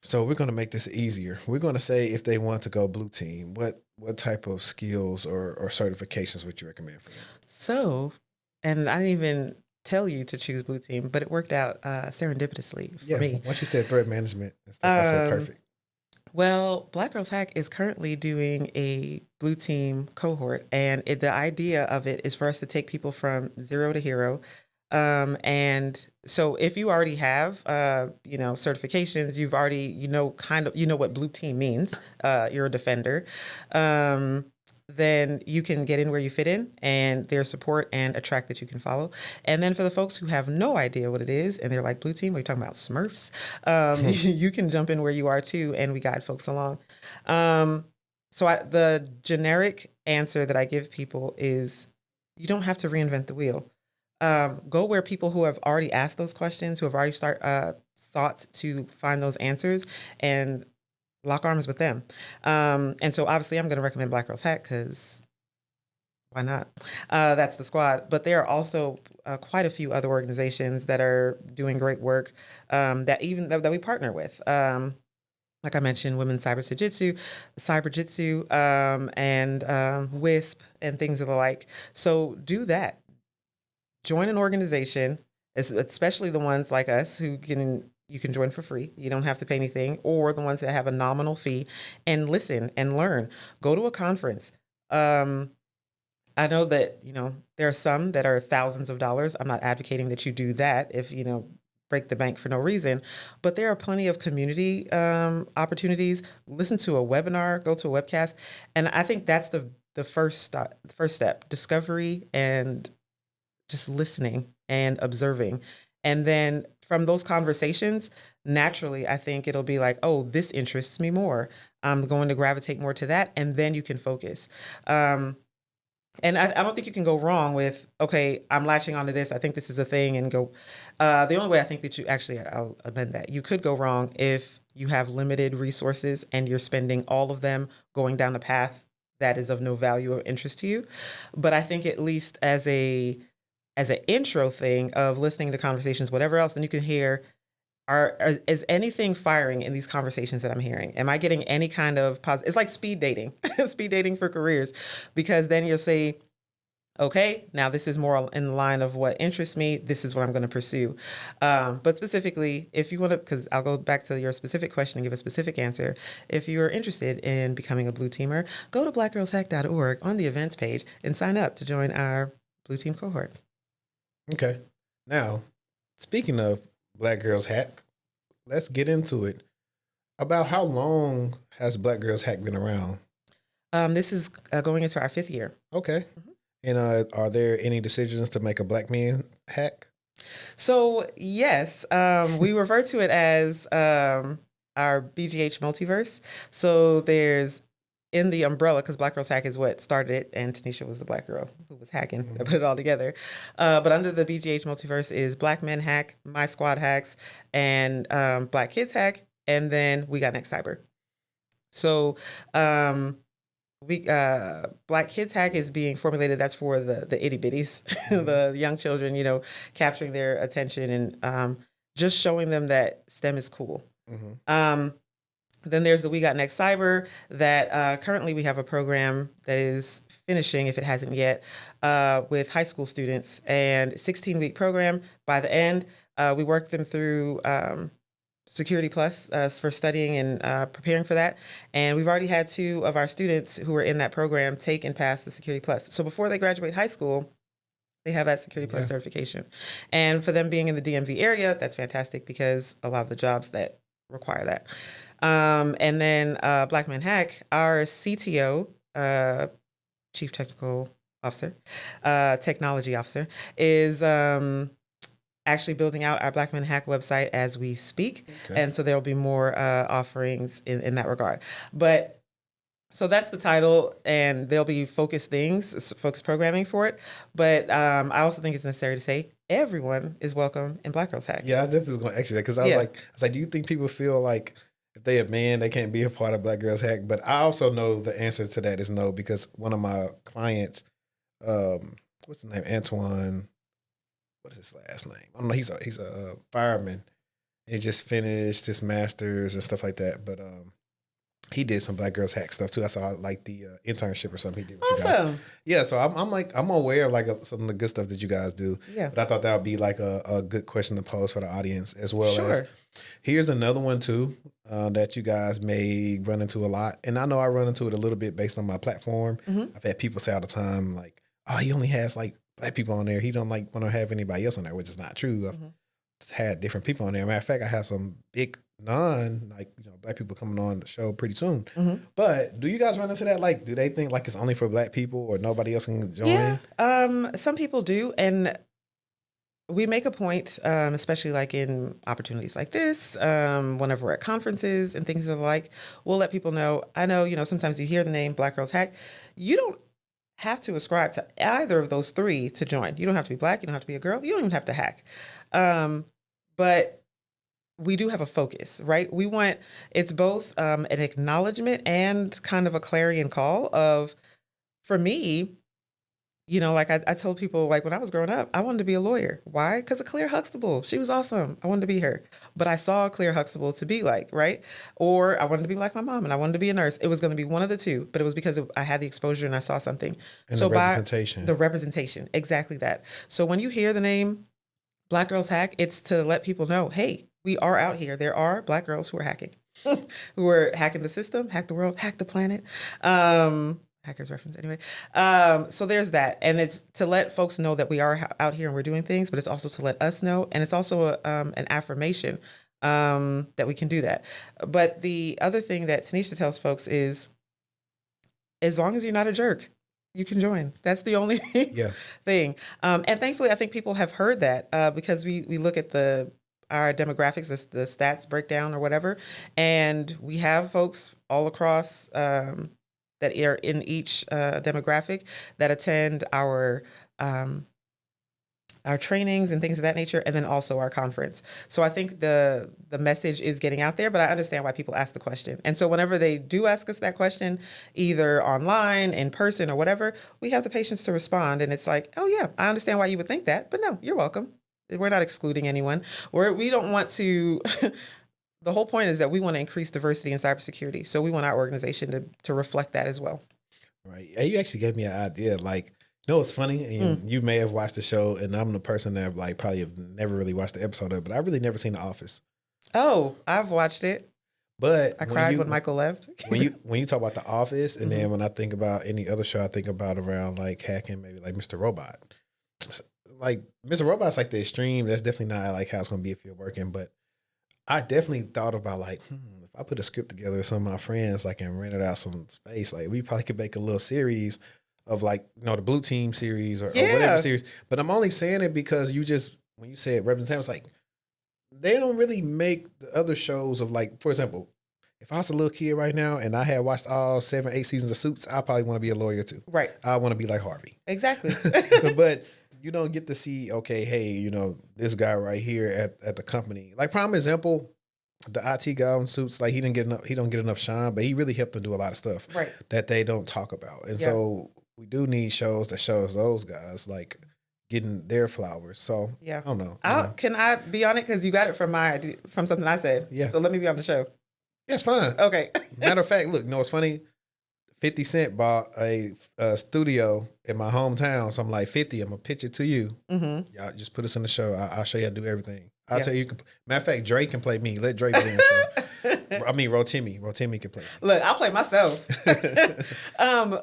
So we're going to make this easier. We're going to say if they want to go blue team, what type of skills or certifications would you recommend for them? So, and I didn't even tell you to choose blue team, but it worked out serendipitously for me. Once you said threat management and stuff, I said perfect. Well, Black Girls Hack is currently doing a blue team cohort, and the idea of it is for us to take people from 0 to hero. And so if you already have, certifications, you've already, you know what blue team means, you're a defender, then you can get in where you fit in, and there's support and a track that you can follow. And then for the folks who have no idea what it is, and they're like, blue team, we're talking about Smurfs, you can jump in where you are too, and we guide folks along. The generic answer that I give people is you don't have to reinvent the wheel. Go where people who have already asked those questions, who have already sought to find those answers, and lock arms with them. And so obviously I'm going to recommend Black Girls Hack because why not? That's the squad. But there are also quite a few other organizations that are doing great work that we partner with. Like I mentioned, Women's Cyber Jitsu, and WISP and things of the like. So do that. Join an organization, especially the ones like us you can join for free. You don't have to pay anything, or the ones that have a nominal fee, and listen and learn. Go to a conference. I know that, there are some that are thousands of dollars. I'm not advocating that you do that if, break the bank for no reason, but there are plenty of community opportunities. Listen to a webinar, go to a webcast. And I think that's the first step, discovery and just listening and observing. And then from those conversations, naturally, I think it'll be like, oh, this interests me more. I'm going to gravitate more to that. And then you can focus. And I don't think you can go wrong with, okay, I'm latching onto this. I think this is a thing, and go. The only way I think that I'll amend that. You could go wrong if you have limited resources and you're spending all of them going down a path that is of no value or interest to you. But I think at least as an intro thing of listening to conversations, whatever else, then you can hear, is anything firing in these conversations that I'm hearing? Am I getting any kind of positive? It's like speed dating, speed dating for careers, because then you'll say, okay, now this is more in the line of what interests me. This is what I'm going to pursue. But specifically, if you want to, because I'll go back to your specific question and give a specific answer. If you're interested in becoming a blue teamer, go to blackgirlshack.org on the events page and sign up to join our blue team cohort. Okay. Now, speaking of Black Girls Hack, let's get into it. About how long has Black Girls Hack been around? This is going into our 5th year. Okay. Mm-hmm. And are there any decisions to make a Black man hack? So, yes, we refer to it as our BGH multiverse. So there's, in the umbrella, because Black Girls Hack is what started it, and Tanisha was the Black girl who was hacking. I put it all together. But under the BGH multiverse is Black Men Hack, My Squad Hacks, and Black Kids Hack, and then We Got Next Cyber. So Black Kids Hack is being formulated. That's for the itty bitties, the young children, capturing their attention and just showing them that STEM is cool. Mm-hmm. Then there's the We Got Next Cyber that currently we have a program that is finishing, if it hasn't yet, with high school students, and 16-week program. By the end, we work them through Security Plus for studying and preparing for that. And we've already had 2 of our students who were in that program take and pass the Security Plus. So before they graduate high school, they have that Security Plus certification. And for them being in the DMV area, that's fantastic, because a lot of the jobs that require that. And then Black Men Hack, our CTO, Chief Technical Officer, Technology Officer, is actually building out our Black Men Hack website as we speak. Okay. And so there'll be more offerings in that regard. But So that's the title, and there'll be focused programming for it. But I also think it's necessary to say everyone is welcome in Black Girls Hack. Yeah, I was definitely going to ask you that because I was like, do you think people feel like if they a man, they can't be a part of Black Girls Hack? But I also know the answer to that is no, because one of my clients, what's his name, Antoine, what is his last name? I don't know. He's a fireman. He just finished his master's and stuff like that, but he did some Black Girls Hack stuff too. I saw like the internship or something he did with you guys. Yeah, so I'm aware of like some of the good stuff that you guys do. Yeah. But I thought that would be like a good question to pose for the audience as well. As here's another one too that you guys may run into a lot, and I know I run into it a little bit based on my platform. Mm-hmm. I've had people say all the time like, "Oh, he only has like Black people on there. He don't like want to have anybody else on there," which is not true. I've had different people on there. Matter of fact, I have some big Black people coming on the show pretty soon. Mm-hmm. But do you guys run into that? Like, do they think like it's only for Black people or nobody else can join? Yeah, some people do, and we make a point, especially like in opportunities like this, whenever we're at conferences and things of the like, we'll let people know. I know, sometimes you hear the name Black Girls Hack. You don't have to ascribe to either of those three to join. You don't have to be Black. You don't have to be a girl. You don't even have to hack. But we do have a focus, right? It's both an acknowledgement and kind of a clarion call of, for me, like I told people, like when I was growing up, I wanted to be a lawyer. Why? Because of Claire Huxtable. She was awesome. I wanted to be her. But I saw Claire Huxtable to be like, right? Or I wanted to be like my mom and I wanted to be a nurse. It was going to be one of the two, but it was because I had the exposure and I saw something. And so the representation. The representation, exactly that. So when you hear the name Black Girls Hack, it's to let people know, hey, we are out here. There are Black girls who are hacking, who are hacking the system, hack the world, hack the planet. Hackers reference anyway. So there's that. And it's to let folks know that we are out here and we're doing things, but it's also to let us know. And it's also an affirmation that we can do that. But the other thing that Tanisha tells folks is, as long as you're not a jerk, you can join. That's the only thing. And thankfully, I think people have heard that because we look at our demographics, the stats breakdown or whatever, and we have folks all across that are in each demographic that attend our trainings and things of that nature, and then also our conference. So I think the message is getting out there, but I understand why people ask the question. And so whenever they do ask us that question, either online, in person, or whatever, we have the patience to respond. And it's like, oh yeah, I understand why you would think that, but no, you're welcome. We're not excluding anyone. We don't want to. The whole point is that we want to increase diversity in cybersecurity. So we want our organization to reflect that as well. Right. You actually gave me an idea. Like, it's funny, and you may have watched the show, and I'm the person that like probably have never really watched the episode of it, but I've really never seen The Office. Oh, I've watched it. But I cried when Michael left. when you talk about The Office, and then when I think about any other show, I think about around like hacking, maybe like Mr. Robot. Like Mr. Robot's like the extreme. That's definitely not like how it's going to be if you're working. But I definitely thought about like, if I put a script together with some of my friends, like and rented out some space, like we probably could make a little series of like, the Blue Team series or whatever series. But I'm only saying it because when you said representation, it's like they don't really make the other shows of like, for example, if I was a little kid right now and I had watched all 7, 8 seasons of Suits, I probably want to be a lawyer too. Right. I want to be like Harvey. Exactly. But you don't get to see, okay, hey, this guy right here at the company. Like prime example, the IT guy on Suits, like he don't get enough shine, but he really helped them do a lot of stuff that they don't talk about. And so we do need shows that shows those guys like getting their flowers. So I don't know. Can I be on it? Because you got it from something I said. Yeah. So let me be on the show. Yeah, it's fine. Okay. Matter of fact, look, it's funny. 50 Cent bought a studio in my hometown. So I'm like, 50, I'm going to pitch it to you. Mm-hmm. Y'all just put us in the show. I'll show you how to do everything. I'll tell you. Matter of fact, Drake can play me. Let Drake be in the show. I mean, Rotimi. Rotimi can play me. Look, I'll play myself.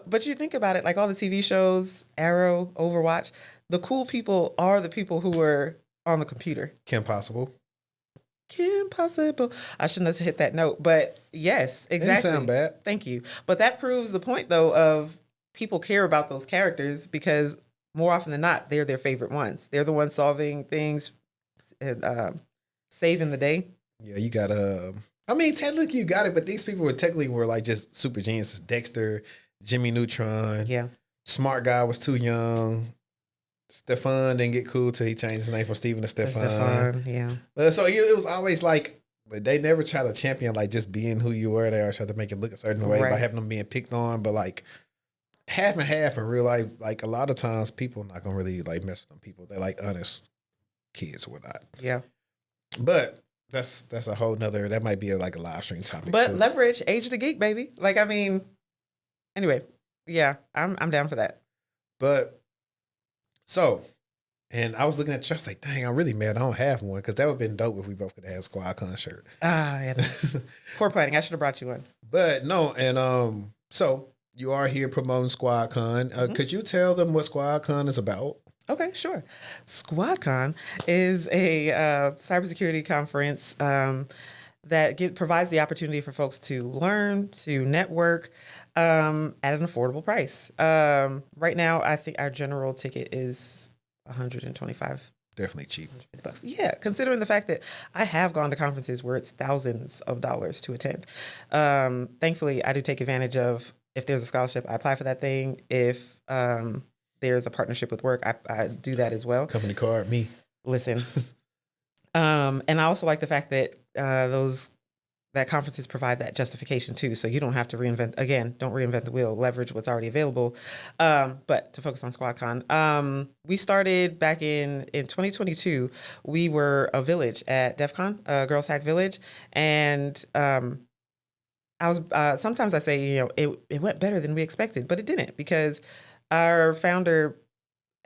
But you think about it, like all the TV shows, Arrow, Overwatch, the cool people are the people who were on the computer. Kim Possible. I shouldn't have hit that note, but yes, exactly. Didn't sound bad. Thank you. But that proves the point, though, of people care about those characters because more often than not, they're their favorite ones. They're the ones solving things, saving the day. Yeah, you got I mean, technically you got it, but these people were like just super geniuses. Dexter, Jimmy Neutron. Yeah. Smart guy was too young. Stefan didn't get cool till he changed his name from Steven to Stefan. Yeah. So it was always like, they never try to champion like just being who you were. They always try to make it look a certain way by having them being picked on. But like half and half in real life, like a lot of times people not gonna really like mess with them people. They're like honest kids or whatnot. Yeah. But that's a whole nother, that might be like a live stream topic. But too. leverage, age of the geek, baby. Like, I mean, anyway, yeah, I'm down for that. But so, and I was looking at you, I was like, dang, I'm really mad I don't have one, because that would have been dope if we both could have had a Squadcon shirt. Yeah. Poor planning. I should have brought you one. But no, and so you are here promoting Squadcon. Could you tell them what Squadcon is about? Okay, sure. Squadcon is a cybersecurity conference that provides the opportunity for folks to learn, to network at an affordable price. Right now, I think our general ticket is $125. Definitely cheap. $100. Yeah, considering the fact that I have gone to conferences where it's thousands of dollars to attend. Thankfully, I do take advantage of, if there's a scholarship, I apply for that thing. If there's a partnership with work, I do that as well. Company card, me. Listen. And I also like the fact that that conferences provide that justification too. So you don't have to don't reinvent the wheel, leverage what's already available. But to focus on Squadcon, we started back in 2022. We were a village at DEF CON, Girls Hack Village. And sometimes I say, it went better than we expected, but it didn't, because our founder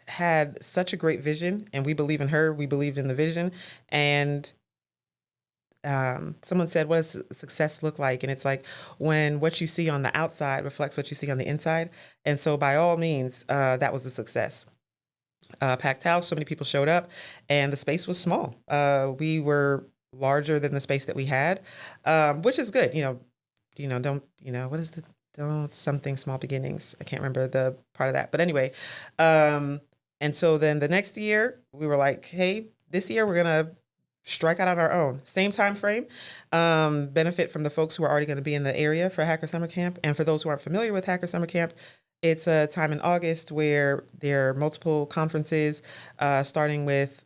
had such a great vision, and we believe in her. We believed in the vision. And someone said, what does success look like? And it's like when what you see on the outside reflects what you see on the inside. And so by all means, that was the success. Packed house, so many people showed up, and the space was small. We were larger than the space that we had, which is good. Don't something small beginnings. I can't remember the part of that. But anyway, and so then the next year we were like, hey, this year we're going to strike out on our own. Same time frame, benefit from the folks who are already going to be in the area for Hacker Summer Camp. And for those who aren't familiar with Hacker Summer Camp, it's a time in August where there are multiple conferences, starting with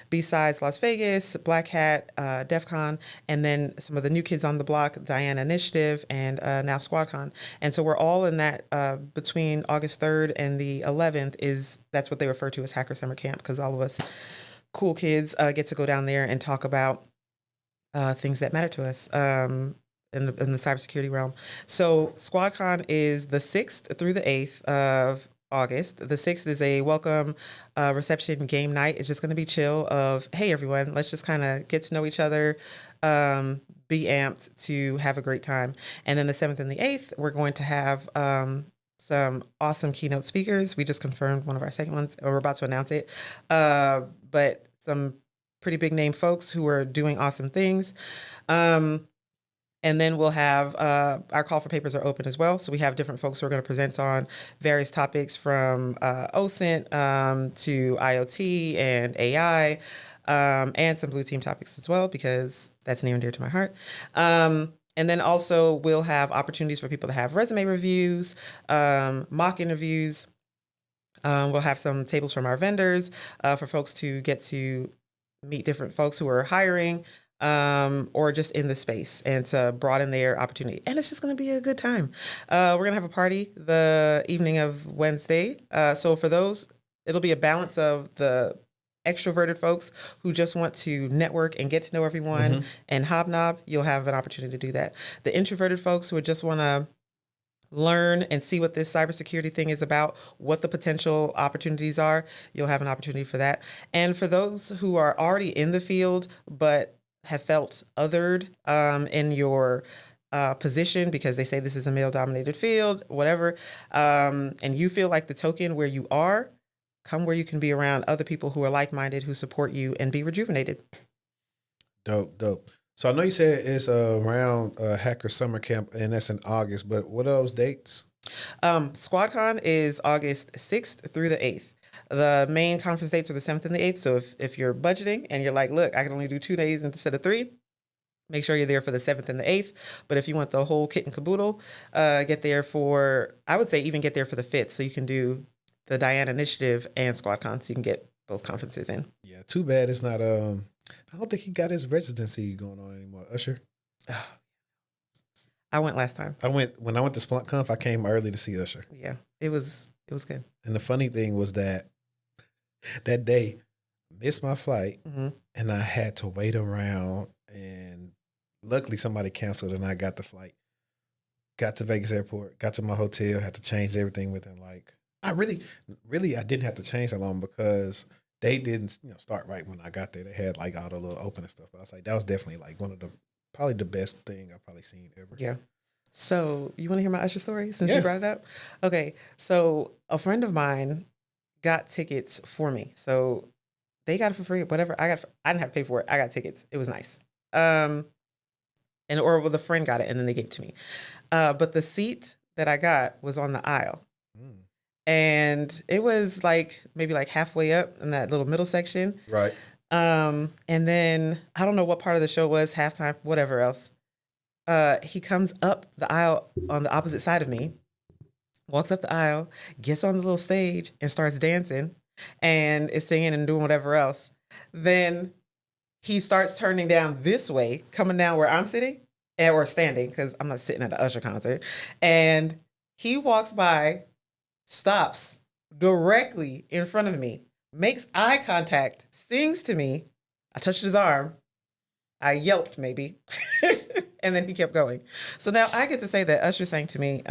B-Sides Las Vegas, Black Hat, DEF CON, and then some of the new kids on the block, Diana Initiative, and now Squadcon. And so we're all in that between August 3rd and the 11th that's what they refer to as Hacker Summer Camp, because all of us cool kids get to go down there and talk about things that matter to us in the cybersecurity realm. So Squadcon is the 6th through the 8th of August. The 6th is a welcome reception game night. It's just going to be chill of, hey, everyone, let's just kind of get to know each other, be amped to have a great time. And then the 7th and the 8th, we're going to have some awesome keynote speakers. We just confirmed one of our second ones, or we're about to announce it. But some pretty big name folks who are doing awesome things. And then we'll have our call for papers are open as well. So we have different folks who are going to present on various topics from OSINT to IoT and AI, and some blue team topics as well, because that's near and dear to my heart. And then also we'll have opportunities for people to have resume reviews, mock interviews. We'll have some tables from our vendors for folks to get to meet different folks who are hiring, or just in the space, and to broaden their opportunity. And it's just going to be a good time. We're going to have a party the evening of Wednesday. So for those, it'll be a balance of the extroverted folks who just want to network and get to know everyone and hobnob. You'll have an opportunity to do that. The introverted folks who just want to learn and see what this cybersecurity thing is about, what the potential opportunities are, you'll have an opportunity for that. And for those who are already in the field but have felt othered in your position, because they say this is a male-dominated field, whatever, and you feel like the token where you are, come where you can be around other people who are like-minded, who support you, and be rejuvenated. Dope. So I know you said it's around Hacker Summer Camp, and that's in August, but what are those dates? Squadcon is August 6th through the 8th. The main conference dates are the 7th and the 8th. So if you're budgeting and you're like, look, I can only do 2 days instead of 3, make sure you're there for the 7th and the 8th. But if you want the whole kit and caboodle, get there for, I would say even get there for the 5th. So you can do the Diana Initiative and Squadcon, so you can get both conferences in. Yeah, too bad it's not, I don't think he got his residency going on anymore. Usher? I went last time. When I went to Splunk I came early to see Usher. Yeah, it was good. And the funny thing was that day, missed my flight, and I had to wait around, and luckily somebody canceled and I got the flight. Got to Vegas airport, got to my hotel, had to change everything within I didn't have to change that long because they didn't start right when I got there. They had all the little open and stuff. But I was like, that was definitely one of the probably the best thing I've probably seen ever. Yeah. So you want to hear my Usher story since you brought it up? Okay. So a friend of mine got tickets for me. So they got it for free, whatever. I didn't have to pay for it. I got tickets. It was nice. The friend got it and then they gave it to me. But the seat that I got was on the aisle. And it was maybe halfway up in that little middle section. Right. And then I don't know what part of the show was, halftime, whatever else. He comes up the aisle on the opposite side of me, walks up the aisle, gets on the little stage and starts dancing and is singing and doing whatever else. Then he starts turning down this way, coming down where I'm sitting or standing, because I'm not sitting at an Usher concert. And he walks by, stops directly in front of me, makes eye contact, sings to me. I touched his arm. I yelped maybe. And then he kept going. So now I get to say that Usher sang to me.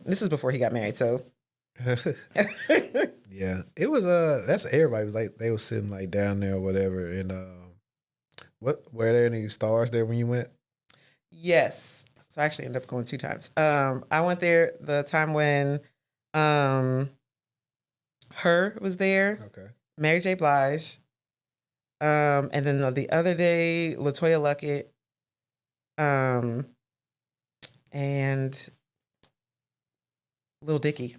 This is before he got married, so. Yeah, it was, that's everybody was they was sitting down there or whatever. And were there any stars there when you went? Yes. So I actually ended up going 2 times. I went there the time when Her was there. Okay. Mary J. Blige. And then the other day, LaToya Luckett. And Lil Dicky.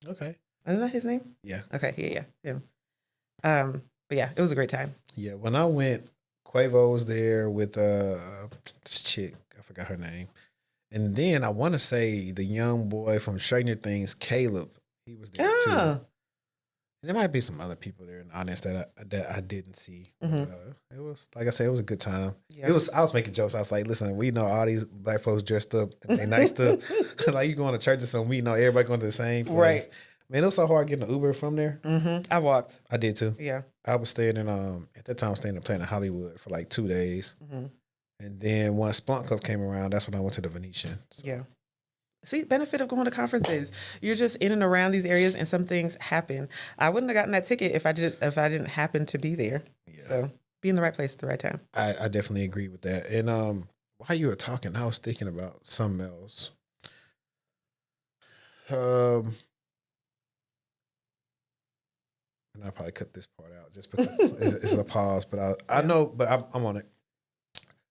Okay. Isn't that his name? Yeah. Okay. Yeah. Him. But yeah, it was a great time. Yeah. When I went, Quavo was there with this chick. I forgot her name. And then I want to say the young boy from Stranger Things, Caleb. He was there too. And there might be some other people there in the audience that I didn't see. Mm-hmm. It was, like I said, it was a good time. Yep. I was making jokes. I was like, listen, we know all these black folks dressed up and they nice to, like you going to church or something, we know everybody going to the same place. Right. Man, it was so hard getting an Uber from there. Mm-hmm. I walked. I did too. Yeah. I was staying in, at that time I was staying in Planet Hollywood for 2 days. Mm-hmm. And then once Splunk Club came around, that's when I went to the Venetian. So. Yeah. See, benefit of going to conferences. You're just in and around these areas and some things happen. I wouldn't have gotten that ticket if I didn't happen to be there. Yeah. So be in the right place at the right time. I definitely agree with that. And while you were talking, I was thinking about something else. And I'll probably cut this part out just because it's a pause, but I know, but I'm on it.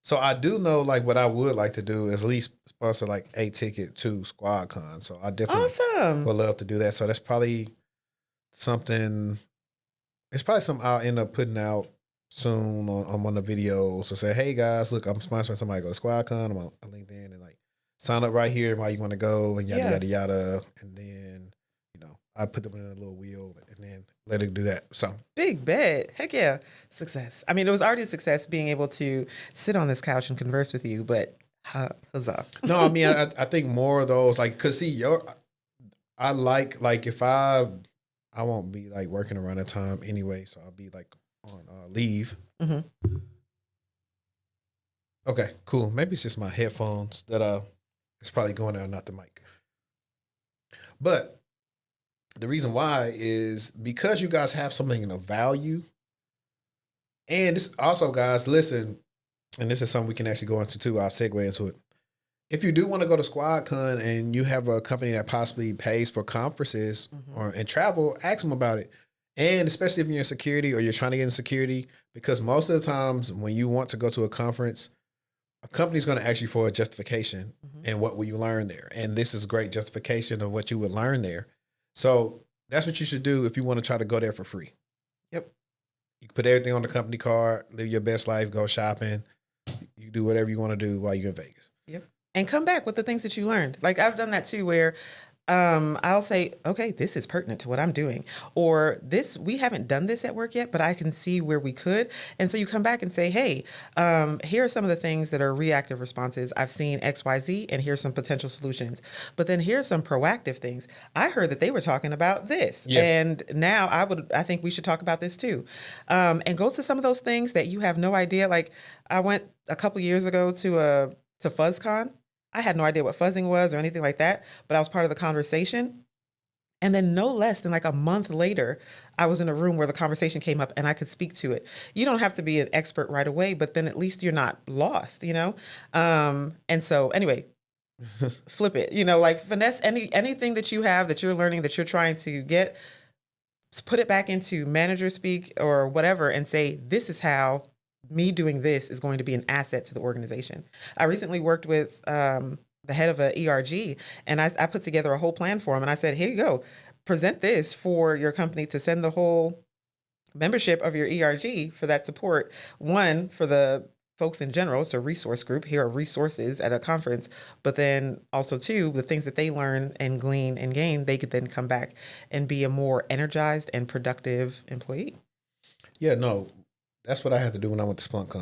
So I do know, what I would like to do is at least sponsor, a ticket to Squadcon. So I definitely would love to do that. So that's probably something, it's probably something I'll end up putting out soon on one of the videos. So say, hey guys, look, I'm sponsoring somebody to go to Squadcon. I'm on LinkedIn and sign up right here while you want to go and yada, yada, yada. And then, I put them in a little wheel and then let it do that. So big bet. Heck yeah. Success. I mean, it was already a success being able to sit on this couch and converse with you, but huzzah. No, I mean, I think more of those, cause see, I if I won't be working around that time anyway. So I'll be on leave. Mm-hmm. Okay, cool. Maybe it's just my headphones that it's probably going out, not the mic. But the reason why is because you guys have something of value. And this also, guys, listen, and this is something we can actually go into too. I'll segue into it. If you do want to go to Squadcon and you have a company that possibly pays for conferences and travel, ask them about it. And especially if you're in security or you're trying to get in security, because most of the times when you want to go to a conference, a company's going to ask you for a justification and what will you learn there. And this is great justification of what you would learn there. So that's what you should do if you want to try to go there for free. Yep. You can put everything on the company card, live your best life, go shopping, you do whatever you want to do while you're in Vegas. Yep. And come back with the things that you learned. Like I've done that too, where I'll say, okay, this is pertinent to what I'm doing, or this, we haven't done this at work yet, but I can see where we could. And so you come back and say, hey, here are some of the things that are reactive responses. I've seen X, Y, Z, and here's some potential solutions. But then here's some proactive things. I heard that they were talking about this, and now I think we should talk about this too. And go to some of those things that you have no idea. Like I went a couple years ago to fuzzcon. I had no idea what fuzzing was or anything like that, but I was part of the conversation. And then no less than like a month later, I was in a room where the conversation came up and I could speak to it. You don't have to be an expert right away, but then at least you're not lost, you know? And so anyway, flip it, you know, like finesse anything that you have that you're learning, that you're trying to get, put it back into manager speak or whatever and say, this is how me doing this is going to be an asset to the organization. I recently worked with the head of a ERG, and I put together a whole plan for him. And I said, here you go, present this for your company to send the whole membership of your ERG for that support. One, for the folks in general, it's a resource group. Here are resources at a conference. But then also, two, the things that they learn and glean and gain, they could then come back and be a more energized and productive employee. Yeah, no. That's what I had to do when I went to Splunk.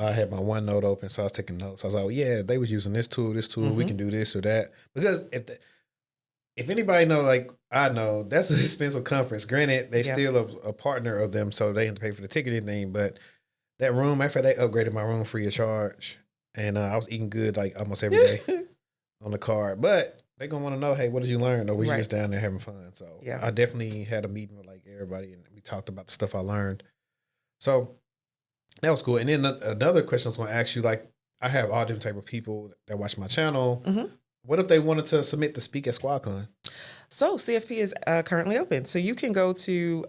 I had my OneNote open, so I was taking notes. I was like, oh, yeah, they was using this tool, we can do this or that. Because if anybody know, like I know, that's an expensive conference. Granted, they still a partner of them, so they have to pay for the ticket and everything. But that room, after they upgraded my room free of charge, and I was eating good like almost every day on the card. But they going to want to know, hey, what did you learn? Or were you just down there having fun? So I definitely had a meeting with like everybody, and we talked about the stuff I learned. So that was cool. And then another question I was going to ask you, like, I have all different type of people that watch my channel. What if they wanted to submit to speak at Squadcon? So CFP is currently open. So you can go to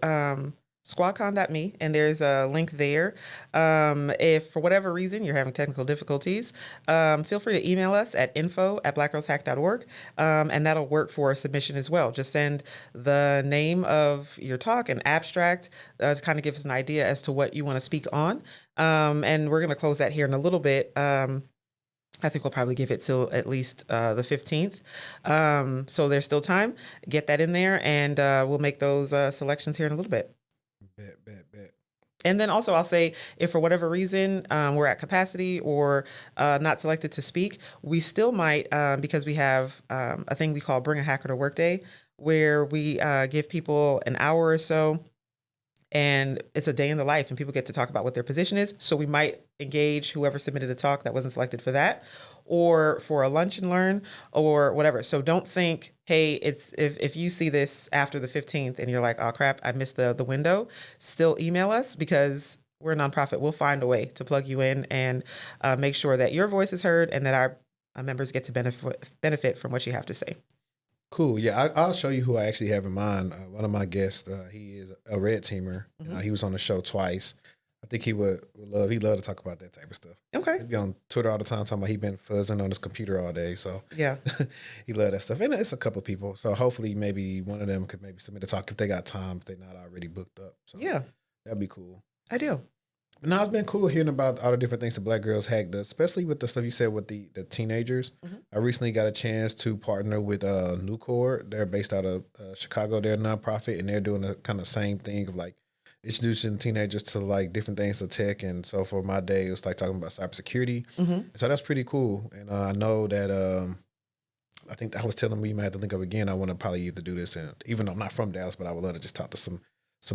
squadcon.me, and there's a link there. If for whatever reason you're having technical difficulties, feel free to email us at info@blackgirlshack.org, and that'll work for a submission as well. Just send the name of your talk, an abstract, to kind of give us an idea as to what you want to speak on. And we're going to close that here in a little bit. I think we'll probably give it till at least the 15th. So there's still time. Get that in there, and we'll make those selections here in a little bit. Bet. And then also I'll say, if for whatever reason we're at capacity or not selected to speak, we still might, because we have a thing we call Bring a Hacker to Work Day, where we give people an hour or so, and it's a day in the life, and people get to talk about what their position is. So we might engage whoever submitted a talk that wasn't selected for that, or for a lunch and learn, or whatever. So don't think, hey, it's if you see this after the 15th and you're like, oh crap, I missed the window, still email us, because we're a nonprofit. We'll find a way to plug you in and make sure that your voice is heard and that our members get to benefit from what you have to say. Cool. Yeah, I'll show you who I actually have in mind. One of my guests, he is a red teamer. He was on the show twice. I think he would love. He'd love to talk about that type of stuff. Okay. He'd be on Twitter all the time talking about he'd been fuzzing on his computer all day. So yeah, he love that stuff. And it's a couple of people. So hopefully maybe one of them could maybe submit a talk if they got time, if they're not already booked up. So yeah, that'd be cool. I do. But now it's been cool hearing about all the different things that Black Girls Hack does, especially with the stuff you said with the teenagers. I recently got a chance to partner with Nucor. They're based out of Chicago. They're a nonprofit, and they're doing the kind of same thing of like introducing teenagers to like different things of tech. And so for my day, it was like talking about cybersecurity. So that's pretty cool. And I know that I think I was telling me you might have to link up again. I want to probably either do this, and even though I'm not from Dallas, but I would love to just talk to some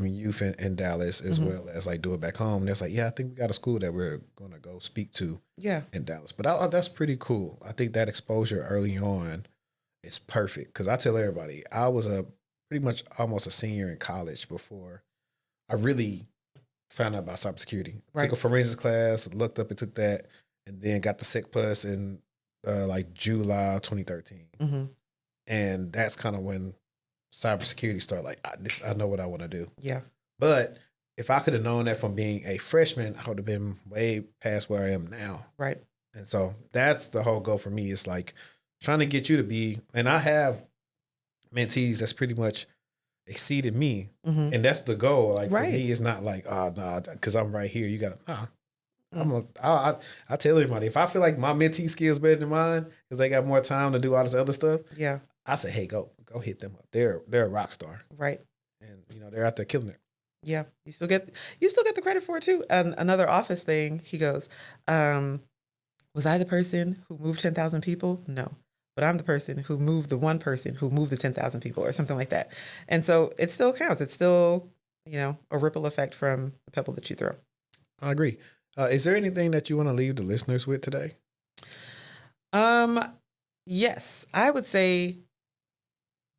youth in Dallas as well as like do it back home. And it's like, yeah, I think we got a school that we're going to go speak to in Dallas. But that's pretty cool. I think that exposure early on is perfect, because I tell everybody I was pretty much almost a senior in college before I really found out about cybersecurity. Right. Took a forensics class, looked up and took that, and then got the Sec Plus in like July 2013. And that's kind of when cybersecurity started. Like, I know what I want to do. Yeah. But if I could have known that from being a freshman, I would have been way past where I am now. Right. And so that's the whole goal for me. It's like trying to get you to be, and I have mentees that's pretty much exceeded me. And that's the goal. Like for me, it's not like, oh, no, because I'm right here. You got to, I tell everybody, if I feel like my mentee skills better than mine because they got more time to do all this other stuff, yeah, I say, hey, go hit them up. They're a rock star, right? And they're out there killing it. Yeah, you still get the credit for it too. Another office thing, he goes, was I the person who moved 10,000 people? No, but I'm the person who moved the one person who moved the 10,000 people, or something like that. And so it still counts. It's still a ripple effect from the pebble that you throw. I agree. Is there anything that you want to leave the listeners with today? Yes, I would say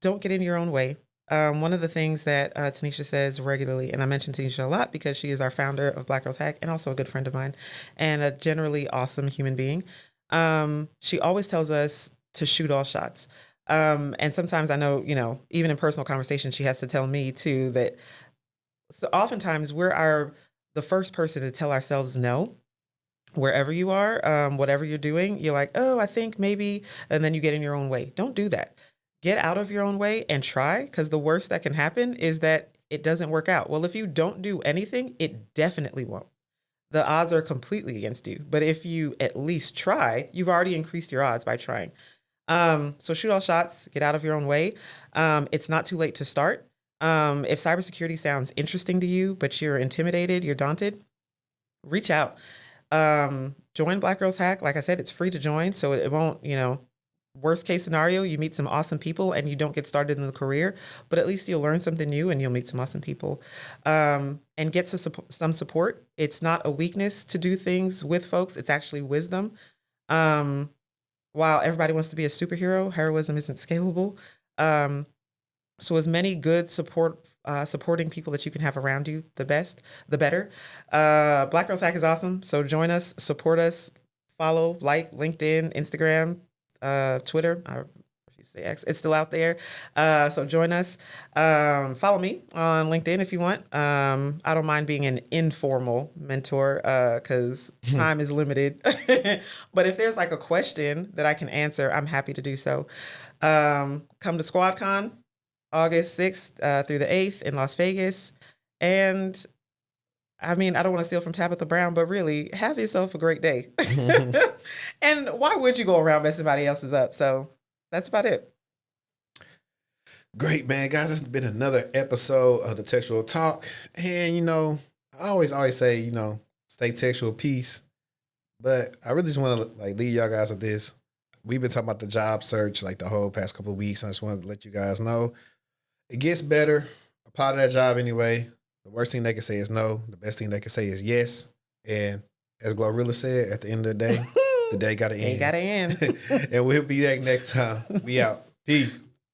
don't get in your own way. One of the things that Tanisha says regularly, and I mention Tanisha a lot because she is our founder of Black Girls Hack and also a good friend of mine and a generally awesome human being. She always tells us to shoot all shots. And sometimes I know, even in personal conversations, she has to tell me too that so oftentimes we're the first person to tell ourselves no. Wherever you are, whatever you're doing, you're like, oh, I think maybe, and then you get in your own way. Don't do that. Get out of your own way and try, because the worst that can happen is that it doesn't work out. Well, if you don't do anything, it definitely won't. The odds are completely against you. But if you at least try, you've already increased your odds by trying. So shoot all shots, get out of your own way. It's not too late to start. If cybersecurity sounds interesting to you, but you're intimidated, you're daunted, reach out. Join Black Girls Hack. Like I said, it's free to join, so it won't, worst case scenario, you meet some awesome people and you don't get started in the career, but at least you'll learn something new and you'll meet some awesome people, and get some support. It's not a weakness to do things with folks. It's actually wisdom. While everybody wants to be a superhero, heroism isn't scalable. So as many good supporting people that you can have around you, the better. Black Girls Hack is awesome. So join us, support us, follow, like LinkedIn, Instagram, Twitter. I refuse to say X. It's still out there. So join us. Follow me on LinkedIn if you want. I don't mind being an informal mentor because time is limited. But if there's like a question that I can answer, I'm happy to do so. Come to Squadcon, August 6th through the 8th in Las Vegas. And I mean, I don't want to steal from Tabitha Brown, but really have yourself a great day. And why would you go around messing somebody else's up? So that's about it. Great, man. Guys, this has been another episode of the Techtual Talk. And, I always say, stay textual peace. But I really just want to leave y'all guys with this. We've been talking about the job search the whole past couple of weeks. I just wanted to let you guys know it gets better. Apply to that job anyway. The worst thing they can say is no. The best thing they can say is yes. And as Glorilla said, at the end of the day, the day got to end. It got to end. And we'll be back next time. We out. Peace.